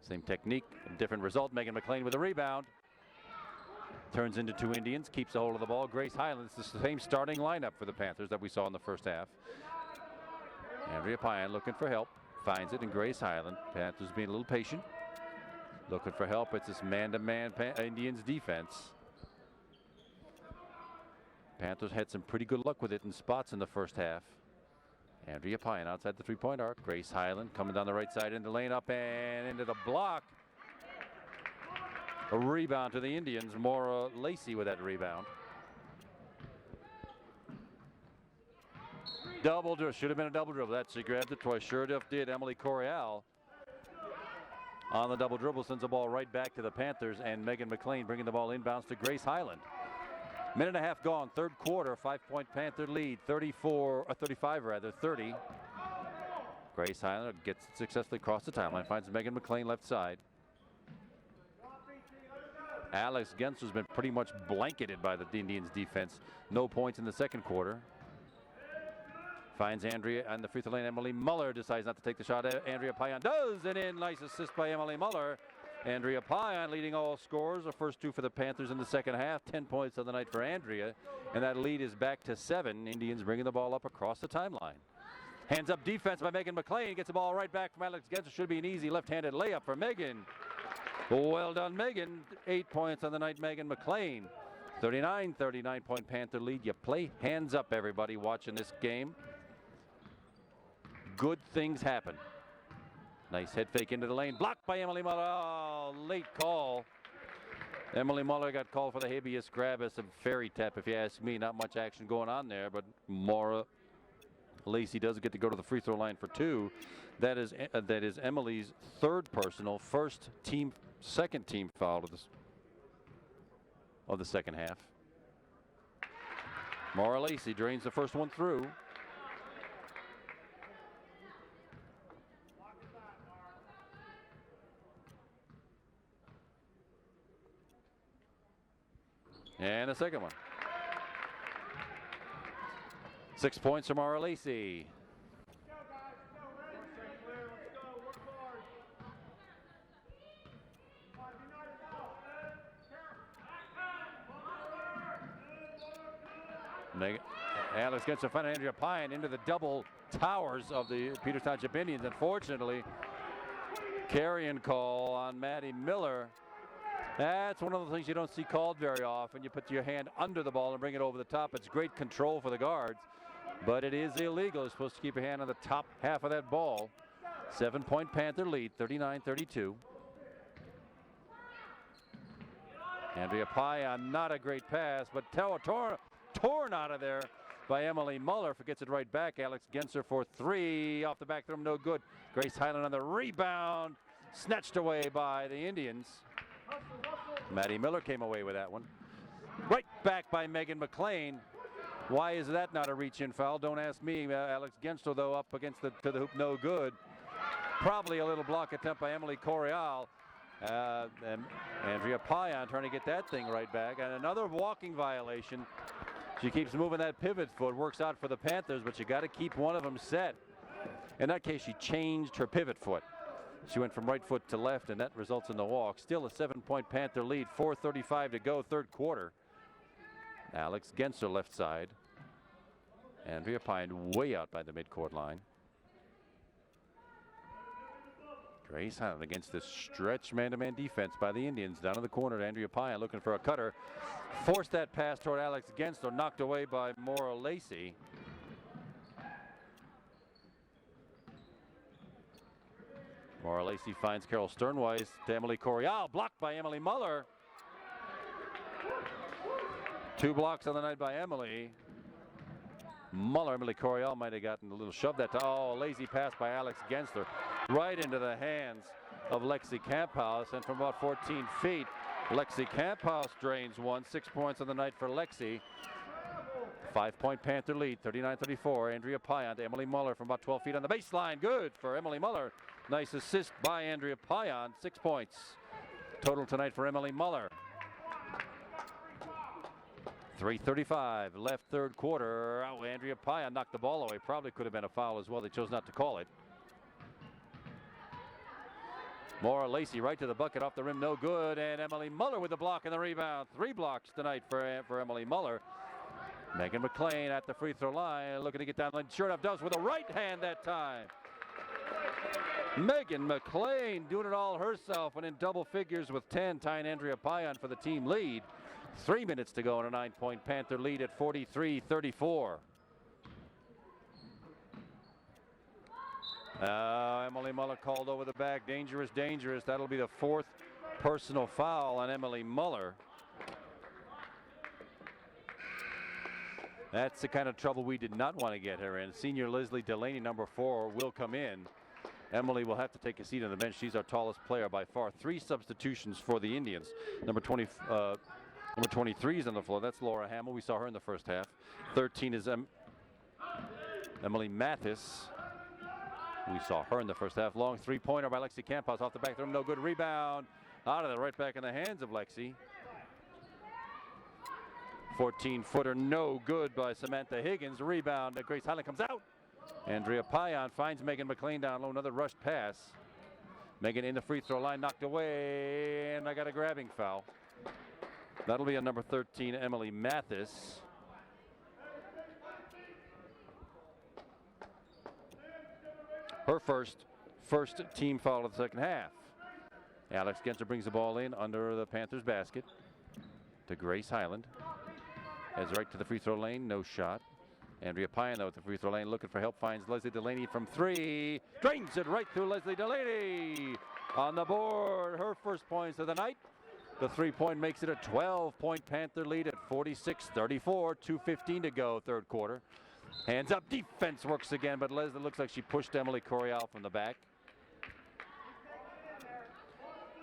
Same technique, different result. Megan McLean with a rebound. Turns into 2 Indians, keeps a hold of the ball. Grace Hyland, it's the same starting lineup for the Panthers that we saw in the first half. Andrea Payan looking for help, finds it in Grace Hyland. Panthers being a little patient, looking for help. It's this man-to-man Indians defense. Panthers had some pretty good luck with it in spots in the first half. Andrea Payan outside the 3-point arc. Grace Hyland coming down the right side into the lane, up and into the block. A rebound to the Indians. Maura Lacey with that rebound. Double dribble. Should have been a double dribble. That she grabbed it twice. Sure enough did. Emily Coryell on the double dribble sends the ball right back to the Panthers, and Megan McLean bringing the ball inbounds to Grace Hyland. Minute and a half gone. Third quarter. 5-point Panther lead. 30. Grace Hyland gets it successfully across the timeline. Finds Megan McLean left side. Alex Gensler's been pretty much blanketed by the Indians defense. No points in the second quarter. Finds Andrea on the free throw lane. Emily Muller decides not to take the shot. Andrea Payan does, and in. Nice assist by Emily Muller. Andrea Pion leading all scorers. The first two for the Panthers in the second half. 10 points of the night for Andrea. And that lead is back to 7. Indians bringing the ball up across the timeline. Hands up defense by Megan McLean. Gets the ball right back from Alex Genser. Should be an easy left-handed layup for Megan. Well done, Megan. 8 points on the night, Megan McLean. 39 point Panther lead. You play hands up, everybody watching this game. Good things happen. Nice head fake into the lane. Blocked by Emily Muller. Oh, late call. Emily Muller got called for the habeas corpus of fairy tap, if you ask me. Not much action going on there, but Maura Lacey does get to go to the free throw line for 2. That is Emily's third personal, second team foul of the second half. Maura Lacey drains the first one through. And a second one. 6 points from Maura Lacey. Alex gets a find Andrea Pion into the double towers of the Peters Township Indians. Unfortunately, carrying call on Maddie Miller. That's one of the things you don't see called very often. You put your hand under the ball and bring it over the top. It's great control for the guards, but it is illegal. You're supposed to keep your hand on the top half of that ball. 7 point Panther lead, 39-32. Andrea Pion, not a great pass, but torn out of there by Emily Muller. Gets it right back. Alex Genser for 3 off the back rim, no good. Grace Highland on the rebound, snatched away by the Indians. Maddie Miller came away with that one. Right back by Megan McLean. Why is that not a reach-in foul? Don't ask me. Alex Genser, though, up against the hoop, no good. Probably a little block attempt by Emily Corial. And Andrea Pion trying to get that thing right back. And another walking violation. She keeps moving that pivot foot. Works out for the Panthers, but you got to keep one of them set. In that case, she changed her pivot foot. She went from right foot to left, and that results in the walk. Still a 7 point Panther lead. 4:35 to go, third quarter. Alex Genser left side. Andrea Pion way out by the midcourt line. Grace Highland against this stretch man-to-man defense by the Indians. Down in the corner to Andrea Pion looking for a cutter. Forced that pass toward Alex Genser, knocked away by Maura Lacey. Maura Lacey finds Carol Sternweiss to Emily Corial. Blocked by Emily Muller. 2 blocks on the night by Emily. Emily Corial might have gotten a little shove that time. Oh, a lazy pass by Alex Genser. Right into the hands of Lexi Camphouse. And from about 14 feet, Lexi Camphouse drains one. 6 points on the night for Lexi. 5 point Panther lead, 39-34. Andrea Pion to Emily Muller from about 12 feet on the baseline. Good for Emily Muller. Nice assist by Andrea Pion. 6 points total tonight for Emily Muller. 3:35 left, third quarter. Oh, Andrea Pion knocked the ball away. Probably could have been a foul as well. They chose not to call it. Maura Lacey right to the bucket, off the rim, no good. And Emily Muller with the block and the rebound. 3 blocks tonight for Emily Muller. Megan McLean at the free throw line, looking to get down the line. Sure enough, does with a right hand that time. Megan McLean doing it all herself and in double figures with 10, tying Andrea Pion for the team lead. 3 minutes to go in a 9 point Panther lead at 43-34. Emily Muller called over the back. Dangerous, dangerous. That'll be the 4th personal foul on Emily Muller. That's the kind of trouble we did not want to get her in. Senior Leslie Delaney, number 4, will come in. Emily will have to take a seat on the bench. She's our tallest player by far. 3 substitutions for the Indians. Number 23 is on the floor. That's Laura Hamill. We saw her in the first half. 13 is Emily Mathis. We saw her in the first half. Long 3-pointer by Lexi Camphouse off the back rim. No good. Rebound out of the right back in the hands of Lexi. 14-footer, no good by Samantha Higgins. Rebound. Grace Highland comes out. Andrea Pion finds Megan McLean down low. Another rushed pass. Megan in the free throw line, knocked away, and I got a grabbing foul. That'll be a number 13, Emily Mathis. Her first team foul of the second half. Alex Genser brings the ball in under the Panthers basket to Grace Highland. Heads right to the free throw lane, no shot. Andrea Pine, though, at the free throw lane, looking for help, finds Leslie Delaney from 3. Drains it right through Leslie Delaney. On the board, her first points of the night. The 3-point makes it a 12-point Panther lead at 46-34. 2:15 to go, third quarter. Hands up, defense works again, but Leslie looks like she pushed Emily Corial from the back.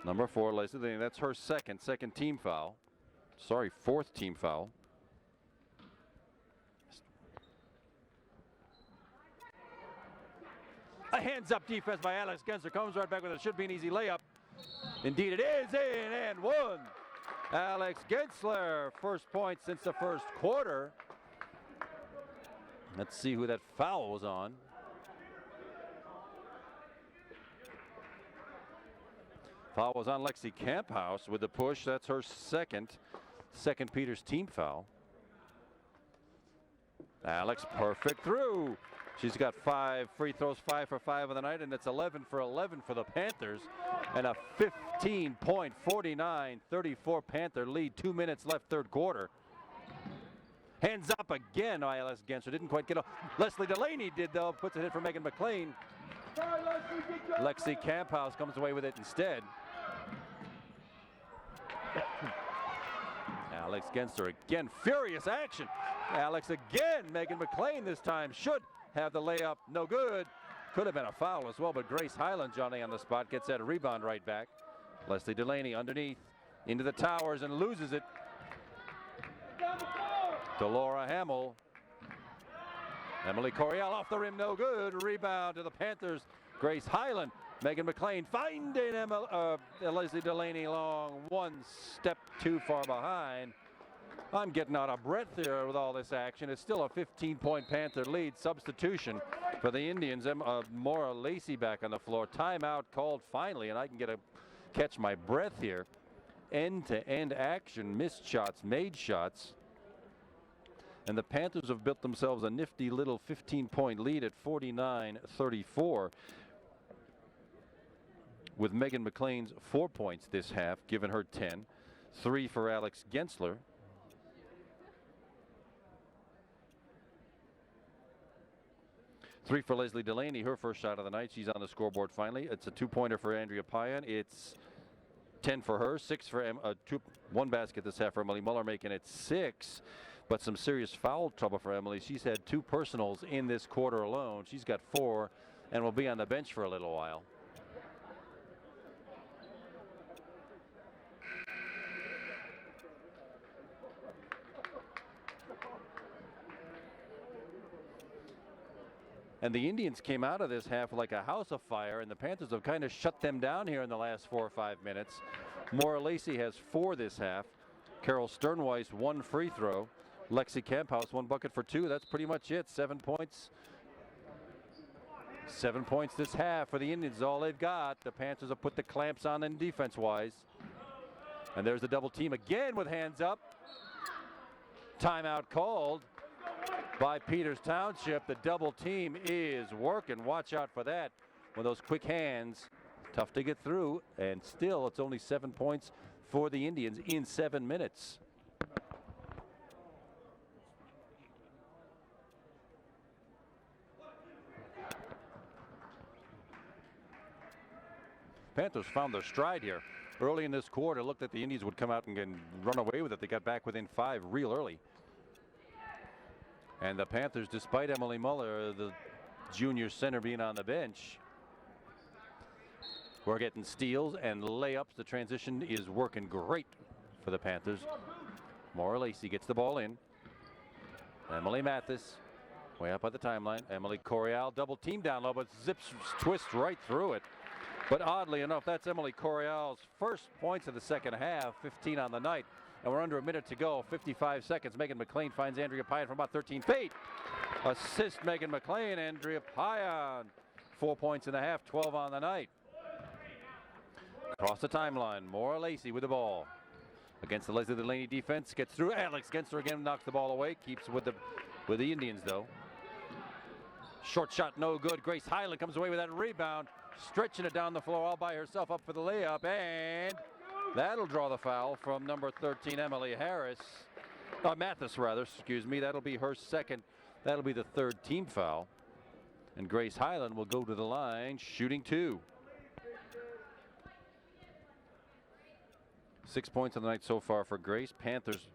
Number 4, Leslie Delaney, that's her second team foul. Sorry, fourth team foul. A hands-up defense by Alex Genser. Comes right back with it. Should be an easy layup. Indeed it is. In and one. Alex Gensler, first point since the first quarter. Let's see who that foul was on. Foul was on Lexi Camphouse with the push. That's her second Peters team foul. Alex perfect through. She's got 5 free throws, 5 for 5 of the night, and it's 11 for 11 for the Panthers. And a 15-point, 49-34 Panther lead. 2 minutes left, third quarter. Hands up again, Alex Genser. Didn't quite get off. Leslie Delaney did, though. Puts it in for Megan McLean. Lexi Camphouse comes away with it instead. Alex Genser again. Furious action. Alex again. Megan McLean this time should have the layup. No good. Could have been a foul as well, but Grace Highland, Johnny, on the spot, gets that rebound right back. Leslie Delaney underneath into the towers and loses it to Laura Hamill. Emily Corial off the rim, no good. Rebound to the Panthers. Grace Highland. Megan McLean finding Leslie Delaney long. One step too far behind. I'm getting out of breath here with all this action. It's still a 15-point Panther lead. Substitution for the Indians. Maura Lacey back on the floor. Timeout called finally, and I can catch my breath here. End-to-end action. Missed shots, made shots. And the Panthers have built themselves a nifty little 15-point lead at 49-34. With Megan McLean's 4 points this half, giving her 10. 3 for Alex Gensler. 3 for Leslie Delaney, her first shot of the night. She's on the scoreboard finally. It's a 2-pointer for Andrea Payan. It's 10 for her, 6 for 1 basket this half for Emily Muller, making it 6. But some serious foul trouble for Emily. She's had 2 personals in this quarter alone. She's got 4 and will be on the bench for a little while. And the Indians came out of this half like a house of fire, and the Panthers have kind of shut them down here in the last 4 or 5 minutes. Maura Lacey has 4 this half. Carol Sternweiss 1 free throw. Lexi Camphouse 1 bucket for 2. That's pretty much it. 7 points. 7 points this half for the Indians is all they've got. The Panthers have put the clamps on them defense-wise. And there's the double team again with hands up. Timeout called by Peters Township. The double team is working. Watch out for that. With those quick hands, tough to get through, and still it's only 7 points for the Indians in 7 minutes. Panthers found their stride here. Early in this quarter, looked like the Indians would come out and run away with it. They got back within 5 real early. And the Panthers, despite Emily Muller, the junior center, being on the bench, we're getting steals and layups. The transition is working great for the Panthers. Maura Lacey gets the ball in. Emily Mathis way up at the timeline. Emily Corial double team down low, but twists right through it. But oddly enough, that's Emily Corial's first points of the second half, 15 on the night. And we're under a minute to go, 55 seconds. Megan McLean finds Andrea Payan from about 13 feet. Assist Megan McLean, Andrea Payan. 4 points in the half, 12 on the night. Across the timeline, Maura Lacey with the ball. Against the Leslie Delaney defense, gets through. Alex Genser again knocks the ball away. Keeps with the Indians though. Short shot, no good. Grace Highland comes away with that rebound, stretching it down the floor all by herself up for the layup, and that'll draw the foul from number 13, Emily Harris. Mathis rather, excuse me. That'll be her second. That'll be the third team foul. And Grace Highland will go to the line, shooting 2. 6 points on the night so far for Grace. Panthers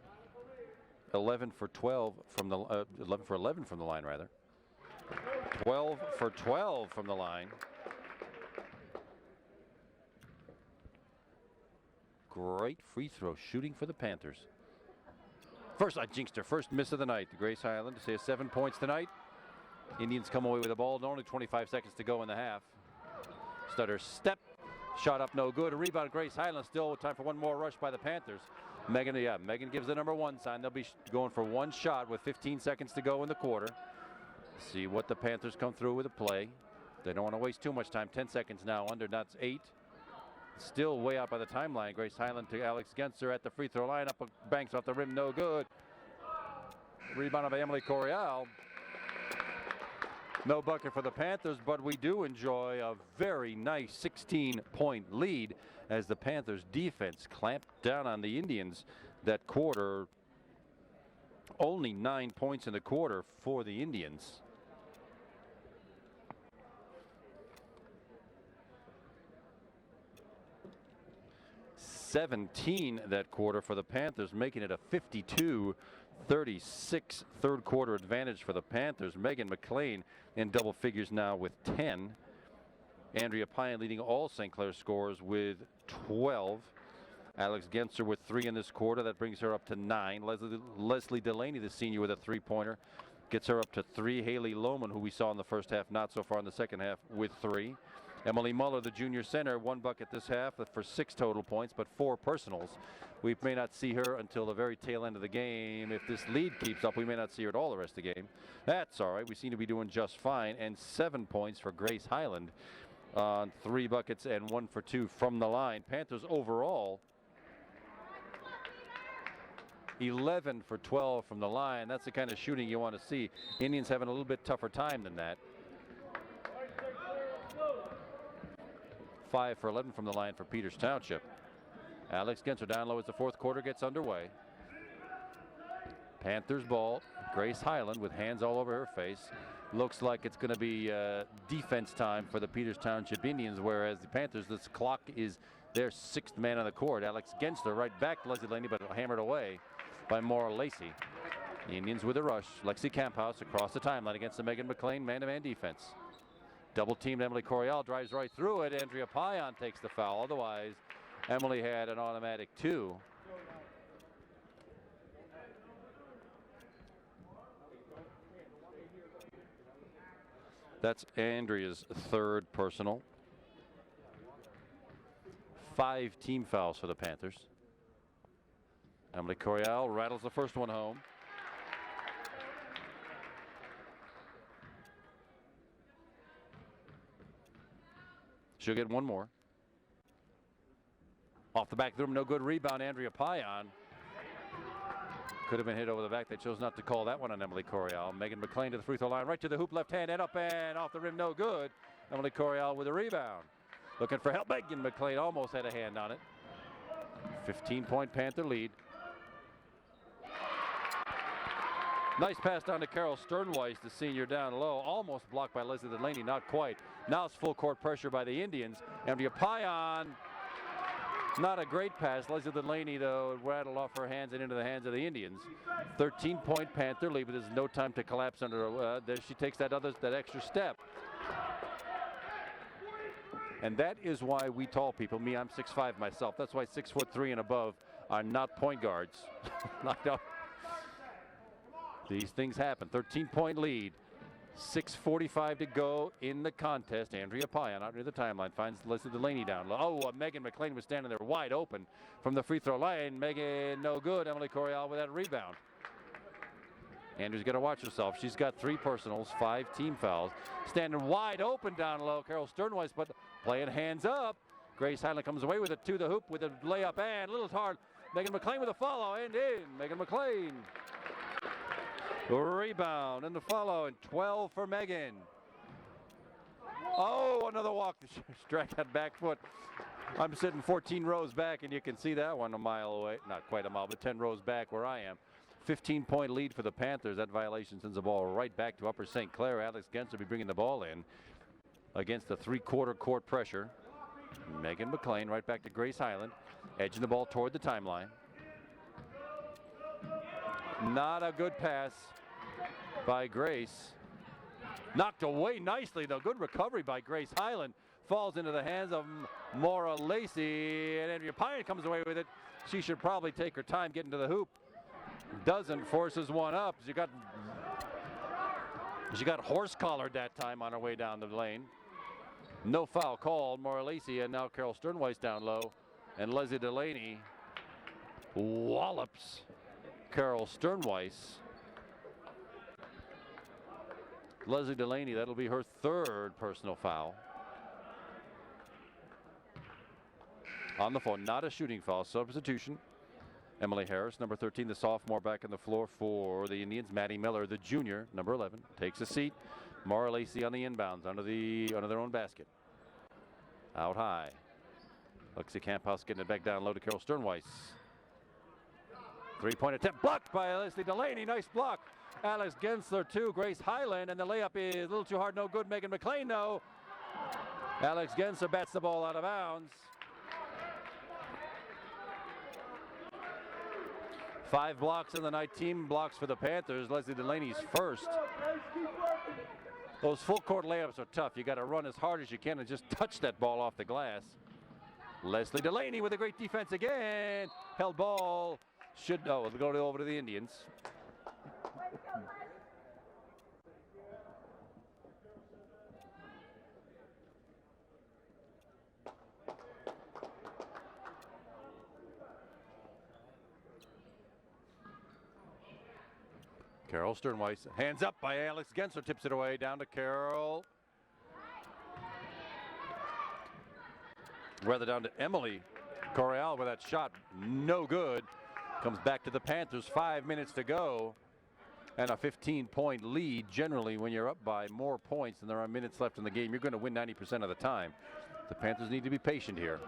11 for 12 from the 11 for 11 from the line rather. 12 for 12 from the line. Great free throw shooting for the Panthers. First, I jinxed her. First miss of the night. Grace Highland to say 7 points tonight. Indians come away with the ball. Only 25 seconds to go in the half. Stutter step. Shot up no good. A rebound. Grace Highland still with time for one more rush by the Panthers. Megan gives the number 1 sign. They'll be going for one shot with 15 seconds to go in the quarter. See what the Panthers come through with a play. They don't want to waste too much time. 10 seconds now under. That's 8. Still way out by the timeline. Grace Highland to Alex Genser at the free throw line. Up banks off the rim. No good. Rebound by Emily Coryell. No bucket for the Panthers, but we do enjoy a very nice 16-point lead as the Panthers defense clamped down on the Indians that quarter. Only 9 points in the quarter for the Indians. $17 that quarter for the Panthers, making it a 52-36 third quarter advantage for the Panthers. Megan McLean in double figures now with 10. Andrea Pine leading all St. Clair scorers with 12. Alex Genser with 3 in this quarter. That brings her up to 9. Leslie Delaney, the senior, with a 3-pointer, gets her up to 3. Haley Lohman, who we saw in the first half, not so far in the second half, with 3. Emily Muller, the junior center, 1 bucket this half for 6 total points, but 4 personals. We may not see her until the very tail end of the game. If this lead keeps up, we may not see her at all the rest of the game. That's all right. We seem to be doing just fine. And 7 points for Grace Highland on 3 buckets and 1 for 2 from the line. Panthers overall 11 for 12 from the line. That's the kind of shooting you want to see. Indians having a little bit tougher time than that. 5 for 11 from the line for Peters Township. Alex Genser down low as the fourth quarter gets underway. Panthers ball. Grace Highland with hands all over her face. Looks like it's going to be defense time for the Peters Township Indians, whereas the Panthers, this clock is their 6th man on the court. Alex Genser right back to Leslie Laney, but hammered away by Maura Lacey. The Indians with a rush. Lexi Camphouse across the timeline against the Megan McLean man-to-man defense. Double teamed Emily Coryell, drives right through it. Andrea Payan takes the foul. Otherwise, Emily had an automatic 2. That's Andrea's 3rd personal. 5 team fouls for the Panthers. Emily Coryell rattles the first one home. She'll get 1 more. Off the back of the room, no good. Rebound, Andrea Payan. Could have been hit over the back. They chose not to call that one on Emily Coryell. Megan McLean to the free throw line, right to the hoop, left hand, and up and off the rim, no good. Emily Coryell with a rebound. Looking for help. Megan McLean almost had a hand on it. 15-point Panther lead. Nice pass down to Carol Sternweiss, the senior, down low. Almost blocked by Leslie Delaney, not quite. Now it's full court pressure by the Indians. Andrea Payan, not a great pass. Leslie Delaney, though, rattled off her hands and into the hands of the Indians. 13-point Panther lead, but there's no time to collapse under her. There she takes that extra step. And that is why we tall people, me, I'm 6'5" myself. That's why 6'3" and above are not point guards. Knocked out. These things happen. 13-point lead. 6:45 to go in the contest. Andrea Payan out near the timeline finds Leslie Delaney down low. Oh, Megan McLean was standing there wide open from the free throw line. Megan, no good. Emily Coryell with that rebound. Andrew's got to watch herself. She's got 3 personals, 5 team fouls. Standing wide open down low. Carol Sternweiss, but playing hands up. Grace Highland comes away with it to the hoop with a layup and a little hard. Megan McLean with a follow and in. Megan McLean. Rebound and the follow and 12 for Megan. Oh, another walk. Struck that back foot. I'm sitting 14 rows back, and you can see that one a mile away. Not quite a mile, but 10 rows back where I am. 15-point lead for the Panthers. That violation sends the ball right back to Upper St. Clair. Alex Gens will be bringing the ball in against the three-quarter court pressure. Megan McLean right back to Grace Highland, edging the ball toward the timeline. Not a good pass by Grace. Knocked away nicely, though. Good recovery by Grace Highland. Falls into the hands of Maura Lacey, and Andrea Pine comes away with it. She should probably take her time getting to the hoop. Doesn't, forces one up. She got horse collared that time on her way down the lane. No foul called. Maura Lacey and now Carol Sternweiss down low, and Leslie Delaney wallops Carol Sternweiss. Leslie Delaney, that'll be her third personal foul. On the phone, not a shooting foul, substitution. Emily Harris, number 13, the sophomore, back on the floor for the Indians. Maddie Miller, the junior, number 11, takes a seat. Maura Lacey on the inbounds under their own basket. Out high. Lexi Camphouse getting it back down low to Carol Sternweiss. Three-point attempt blocked by Leslie Delaney. Nice block. Alex Gensler to Grace Highland, and the layup is a little too hard, no good. Megan McLean, no. Alex Gensler bats the ball out of bounds. 5 blocks in the night, team blocks for the Panthers. Leslie Delaney's first. Those full court layups are tough. You got to run as hard as you can and just touch that ball off the glass. Leslie Delaney with a great defense again. Held ball. Should know. It'll go over to the Indians. Carol Sternweiss, hands up by Alex Gensler, tips it away down to Carol. Rather down to Emily Correal with that shot, no good. Comes back to the Panthers, 5 minutes to go. And a 15-point lead. Generally, when you're up by more points than there are minutes left in the game, you're going to win 90% of the time. The Panthers need to be patient here.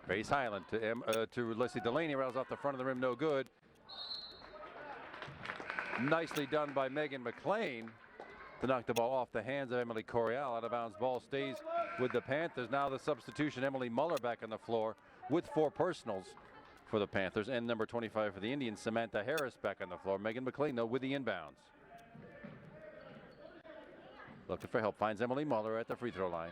Grace Highland to Leslie Delaney, rattles off the front of the rim, no good. Nicely done by Megan McLean to knock the ball off the hands of Emily Correal. Out of bounds ball stays with the Panthers. Now the substitution, Emily Muller back on the floor with 4 personals for the Panthers, and number 25 for the Indians, Samantha Harris back on the floor. Megan McLean, though, with the inbounds. Looking for help, finds Emily Muller at the free throw line.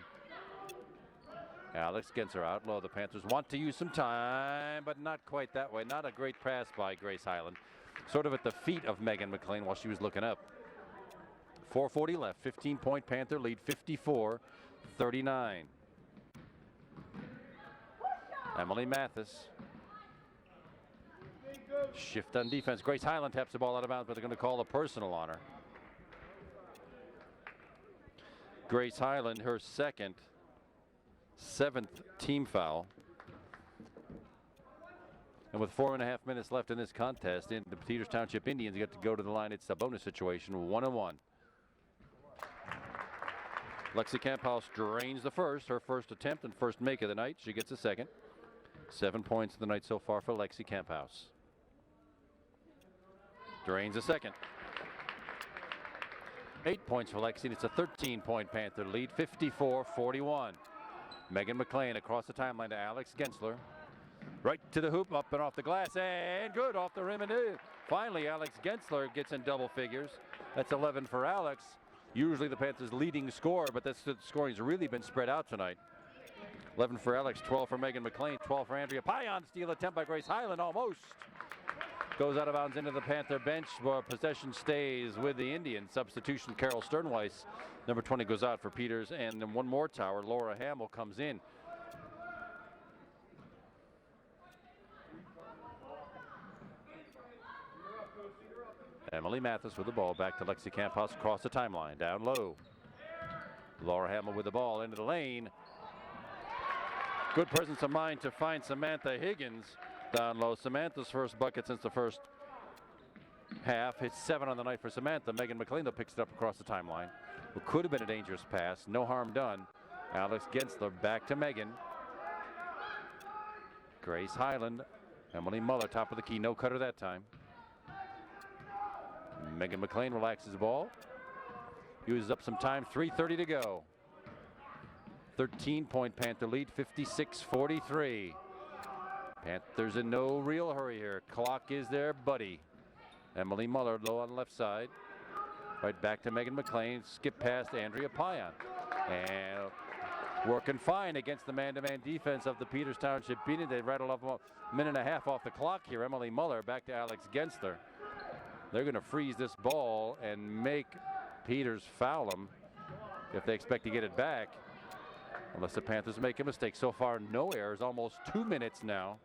Alex Gensler out low. The Panthers want to use some time, but not quite that way. Not a great pass by Grace Highland. Sort of at the feet of Megan McLean while she was looking up. 4:40 left. 15-point Panther lead, 54-39. Emily Mathis. Shift on defense. Grace Highland taps the ball out of bounds, but they're going to call a personal on her. Grace Highland, her seventh team foul. And with 4.5 minutes left in this contest, the Peters Township Indians get to go to the line. It's a bonus situation, 1-1. Lexi Camphouse drains the first, her first attempt and first make of the night. She gets a second. 7 points of the night so far for Lexi Camphouse. Drains a second. 8 points for Lexi, and it's a 13-point Panther lead, 54-41. Megan McLean across the timeline to Alex Gensler. Right to the hoop, up and off the glass, and good off the rim and in. Finally, Alex Gensler gets in double figures. That's 11 for Alex. Usually the Panthers' leading scorer, but the scoring's really been spread out tonight. 11 for Alex, 12 for Megan McLean, 12 for Andrea Payan. Steal attempt by Grace Highland, almost. Goes out of bounds into the Panther bench, where possession stays with the Indians. Substitution, Carol Sternweiss. Number 20 goes out for Peters, and then one more tower, Laura Hamill comes in. Emily Mathis with the ball, back to Lexi Camphouse across the timeline, down low. Laura Hamill with the ball into the lane. Good presence of mind to find Samantha Higgins down low. Samantha's first bucket since the first half. Hits 7 on the night for Samantha. Megan McLean, though, picks it up across the timeline. It could have been a dangerous pass. No harm done. Alex Gensler back to Megan. Grace Highland. Emily Muller, top of the key. No cutter that time. Megan McLean relaxes the ball. Uses up some time. 3:30 to go. 13-point Panther lead, 56-43. Panthers in no real hurry here. Clock is their buddy. Emily Muller low on the left side. Right back to Megan McLean. Skip past Andrea Payan. And working fine against the man-to-man defense of the Peters Township Beating. They rattle off a minute and a half off the clock here. Emily Muller back to Alex Gensler. They're going to freeze this ball and make Peters foul them if they expect to get it back. Unless the Panthers make a mistake. So far, no errors. Almost 2 minutes now.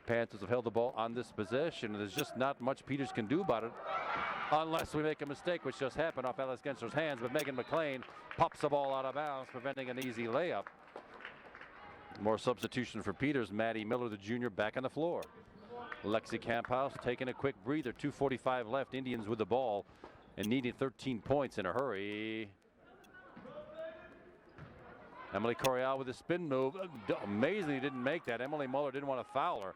Panthers have held the ball on this possession. There's just not much Peters can do about it unless we make a mistake, which just happened off Alex Gensler's hands. But Megan McLean pops the ball out of bounds, preventing an easy layup. More substitution for Peters. Maddie Miller, the junior, back on the floor. Lexi Camphouse taking a quick breather. 2:45 left. Indians with the ball and needing 13 points in a hurry. Emily Corial with a spin move. Amazingly didn't make that. Emily Muller didn't want to foul her.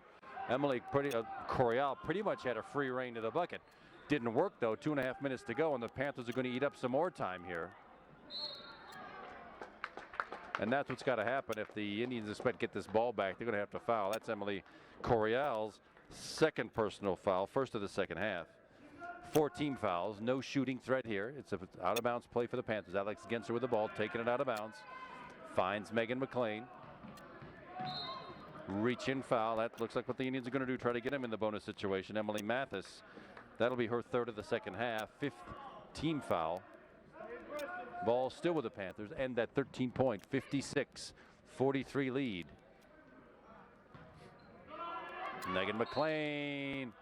Corial pretty much had a free reign to the bucket. Didn't work though. 2.5 minutes to go, and the Panthers are going to eat up some more time here. And that's what's got to happen if the Indians expect to get this ball back. They're going to have to foul. That's Emily Corial's second personal foul, first of the second half. 14 fouls, no shooting threat here. It's an out of bounds play for the Panthers. Alex Gensler with the ball, taking it out of bounds. Finds Megan McLean. Reach in foul. That looks like what the Indians are going to do, try to get him in the bonus situation. Emily Mathis. That'll be her third of the second half. 5th team foul. Ball still with the Panthers. And that 13-point, 56-43 lead. Megan McLean.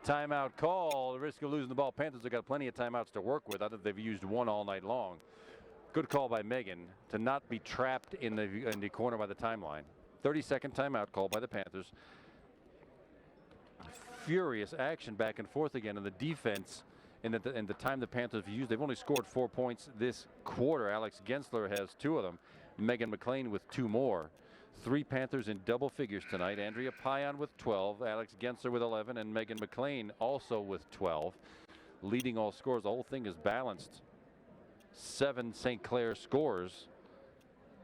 Timeout call. The risk of losing the ball. Panthers have got plenty of timeouts to work with. I think they've used one all night long. Good call by Megan to not be trapped in the corner by the timeline. 30-second timeout call by the Panthers. Furious action back and forth again in the defense. In the time the Panthers have used, they've only scored 4 points this quarter. Alex Gensler has 2 of them. Megan McLean with 2 more. 3 Panthers in double figures tonight. Andrea Payan with 12, Alex Gensler with 11, and Megan McLean also with 12. Leading all scores. The whole thing is balanced. 7 St. Clair scores.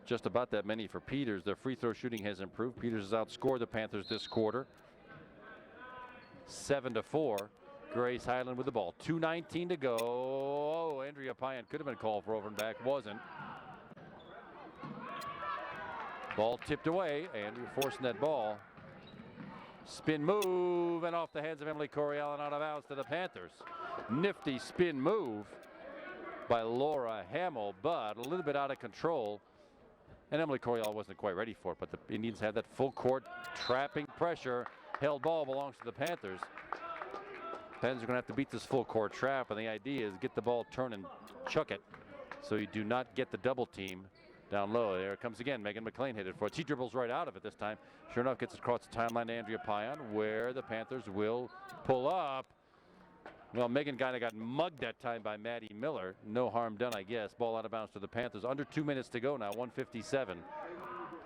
Just about that many for Peters. Their free throw shooting has improved. Peters has outscored the Panthers this quarter. 7-4. Grace Highland with the ball. 2:19 to go. Oh, Andrea Payan could have been called for over and back. Wasn't. Ball tipped away. Andrea forcing that ball. Spin move and off the hands of Emily Corial and out of bounds to the Panthers. Nifty spin move by Laura Hamill, but a little bit out of control. And Emily Corial wasn't quite ready for it, but the Indians had that full court trapping pressure. Held ball belongs to the Panthers. Panthers are going to have to beat this full court trap, and the idea is get the ball, turn and chuck it so you do not get the double team down low. There it comes again. Megan McLean hit it for it. She dribbles right out of it this time. Sure enough, gets across the timeline to Andrea Payan, where the Panthers will pull up. Well, Megan kind of got mugged that time by Maddie Miller. No harm done, I guess. Ball out of bounds to the Panthers. Under 2 minutes to go now. 1:57.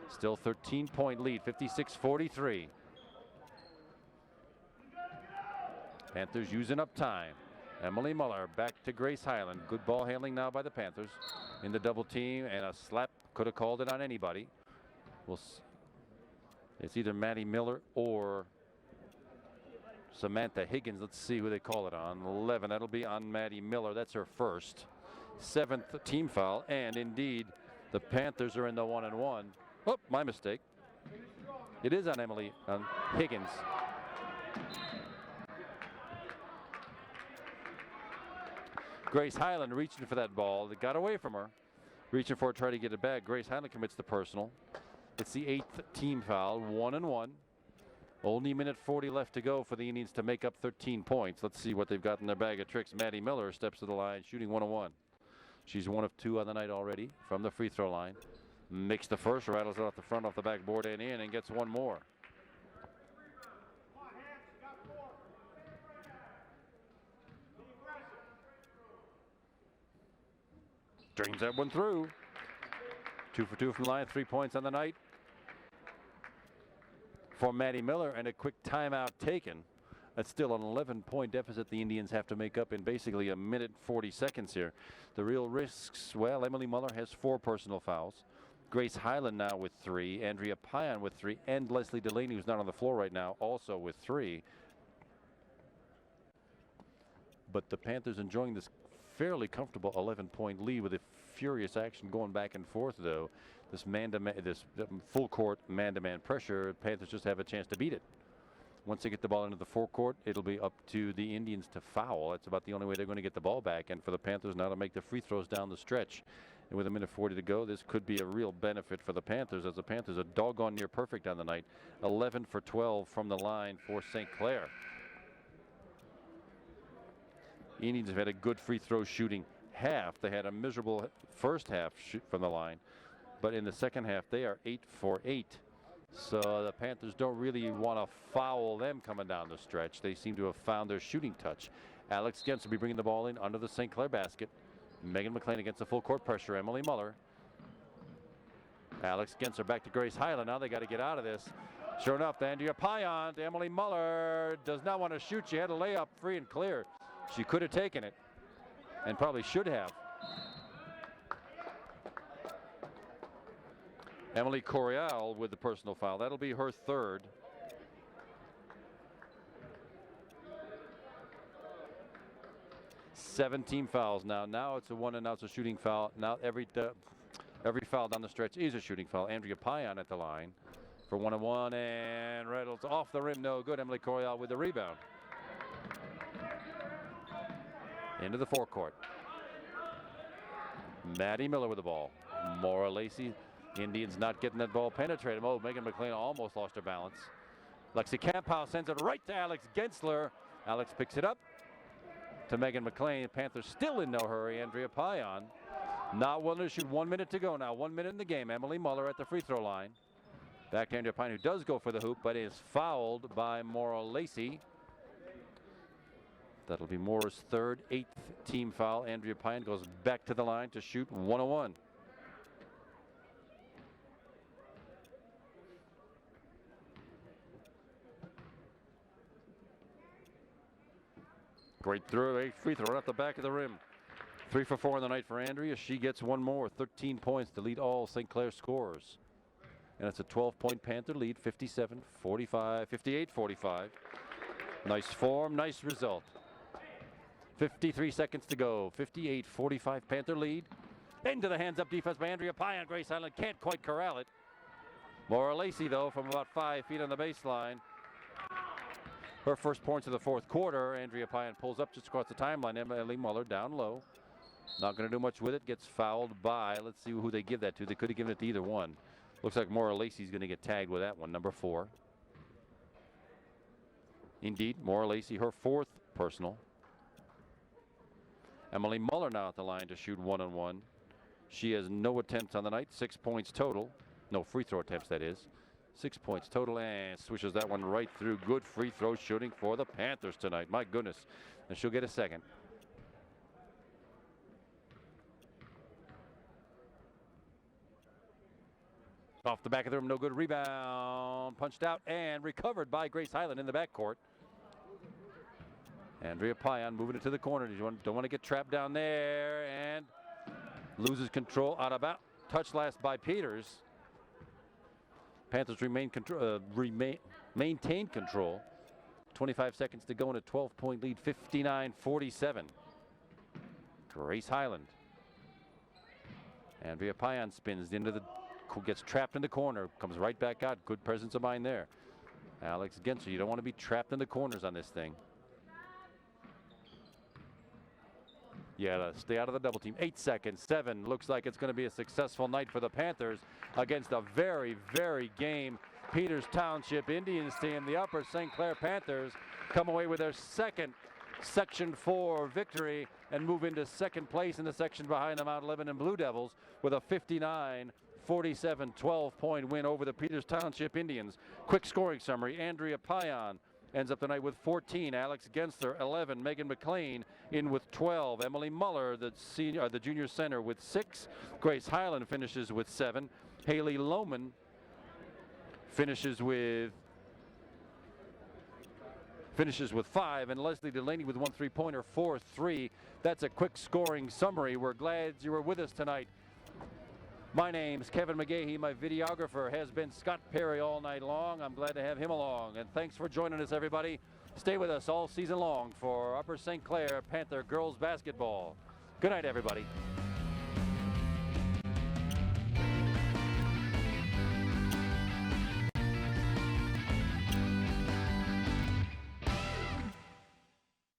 Still 13-point lead. 56-43. Panthers using up time. Emily Muller back to Grace Highland. Good ball handling now by the Panthers in the double team, and a slap could have called it on anybody. It's either Maddie Miller or Samantha Higgins. Let's see who they call it on. 11. That'll be on Maddie Miller. That's her first. 7th team foul, and indeed the Panthers are in the 1-and-1. Oh, my mistake. It is on Higgins. Grace Highland reaching for that ball. They got away from her. Reaching for it, trying to get it back. Grace Highland commits the personal. It's the 8th team foul. 1-and-1. Only a minute 40 left to go for the Indians to make up 13 points. Let's see what they've got in their bag of tricks. Maddie Miller steps to the line, shooting 1-on-1. She's 1 of 2 on the night already from the free throw line. Makes the first, rattles it off the front, off the backboard and in, and gets one more. Drains that one through. 2 for 2 from the line, 3 points on the night for Maddie Miller, and a quick timeout taken. That's still an 11-point deficit the Indians have to make up in basically a minute 40 seconds here. The real risks, well, Emily Muller has 4 personal fouls. Grace Hyland now with 3. Andrea Payan with 3. And Leslie Delaney, who's not on the floor right now, also with 3. But the Panthers enjoying this fairly comfortable 11-point lead with a furious action going back and forth, though. This full court man-to-man pressure, Panthers just have a chance to beat it. Once they get the ball into the forecourt, it'll be up to the Indians to foul. That's about the only way they're going to get the ball back. And for the Panthers now to make the free throws down the stretch. And with a minute 40 to go, this could be a real benefit for the Panthers, as the Panthers are doggone near perfect on the night. 11 for 12 from the line for St. Clair. Indians have had a good free throw shooting half. They had a miserable first half shoot from the line. But in the second half, they are 8 for 8. So the Panthers don't really want to foul them coming down the stretch. They seem to have found their shooting touch. Alex Gens will be bringing the ball in under the St. Clair basket. Megan McLean against the full court pressure. Emily Muller. Alex Gens are back to Grace Hyland. Now they got to get out of this. Sure enough, Andrea Payan to Emily Muller. Does not want to shoot. She had a layup free and clear. She could have taken it and probably should have. Emily Corial with the personal foul. That'll be her 3rd. Seven-team fouls now. Now it's a 1 and now it's a shooting foul. Now every foul down the stretch is a shooting foul. Andrea Payan at the line for 1-on-1, and Reynolds off the rim. No good. Emily Corial with the rebound. Into the forecourt. Maddie Miller with the ball. Maura Lacey. Indians not getting that ball penetrated. Oh, Megan McLean almost lost her balance. Lexi Campow sends it right to Alex Gensler. Alex picks it up to Megan McLean. Panthers still in no hurry. Andrea Payan not willing to shoot. 1 minute to go now. 1 minute in the game. Emily Muller at the free throw line. Back to Andrea Payan, who does go for the hoop, but is fouled by Maura Lacey. That'll be Moore's 3rd, 8th team foul. Andrea Payan goes back to the line to shoot 1-on-1. Great throw, a free throw right at the back of the rim. 3 for 4 in the night for Andrea. She gets one more, 13 points to lead all St. Clair scorers. And it's a 12-point Panther lead, 57-45, 58-45. Nice form, nice result. 53 seconds to go. 58-45 Panther lead. Into the hands-up defense by Andrea Payan. Grace Hyland can't quite corral it. Maura Lacey, though, from about 5 feet on the baseline. Her first points of the fourth quarter. Andrea Payan pulls up just across the timeline. Emily Muller down low. Not going to do much with it. Gets fouled by, let's see who they give that to. They could have given it to either one. Looks like Maura Lacey's going to get tagged with that one, number 4. Indeed, Maura Lacey, her 4th personal. Emily Muller now at the line to shoot 1-on-1. She has no attempts on the night. 6 points total. No free throw attempts, that is. 6 points total, and swishes that one right through. Good free throw shooting for the Panthers tonight. My goodness. And she'll get a second. Off the back of the rim, no good. Rebound, punched out and recovered by Grace Hyland in the backcourt. Andrea Payan moving it to the corner. Don't want to get trapped down there, and loses control out of bounds. Touch last by Peters. Panthers maintain control. 25 seconds to go in a 12-point lead, 59-47. Grace Hyland. Andrea Payan spins into the, gets trapped in the corner, comes right back out. Good presence of mind there. Alex Gensler, you don't want to be trapped in the corners on this thing. Yeah, stay out of the double team. 8 seconds, 7. Looks like it's going to be a successful night for the Panthers against a very, very game Peters Township Indians team. The Upper St. Clair Panthers come away with their second Section 4 victory and move into second place in the section behind the Mount Lebanon Blue Devils with a 59-47 12-point win over the Peters Township Indians. Quick scoring summary: Andrea Payan ends up tonight with 14. Alex Gensler 11. Megan McLean in with 12. Emily Muller, the junior center, with 6. Grace Highland finishes with 7. Haley Lohman finishes with 5, and Leslie Delaney with 1 3-pointer, 4-3. That's a quick scoring summary. We're glad you were with us tonight. My name's Kevin McGahey. My videographer has been Scott Perry all night long. I'm glad to have him along, and thanks for joining us, everybody. Stay with us all season long for Upper St. Clair Panther girls basketball. Good night, everybody.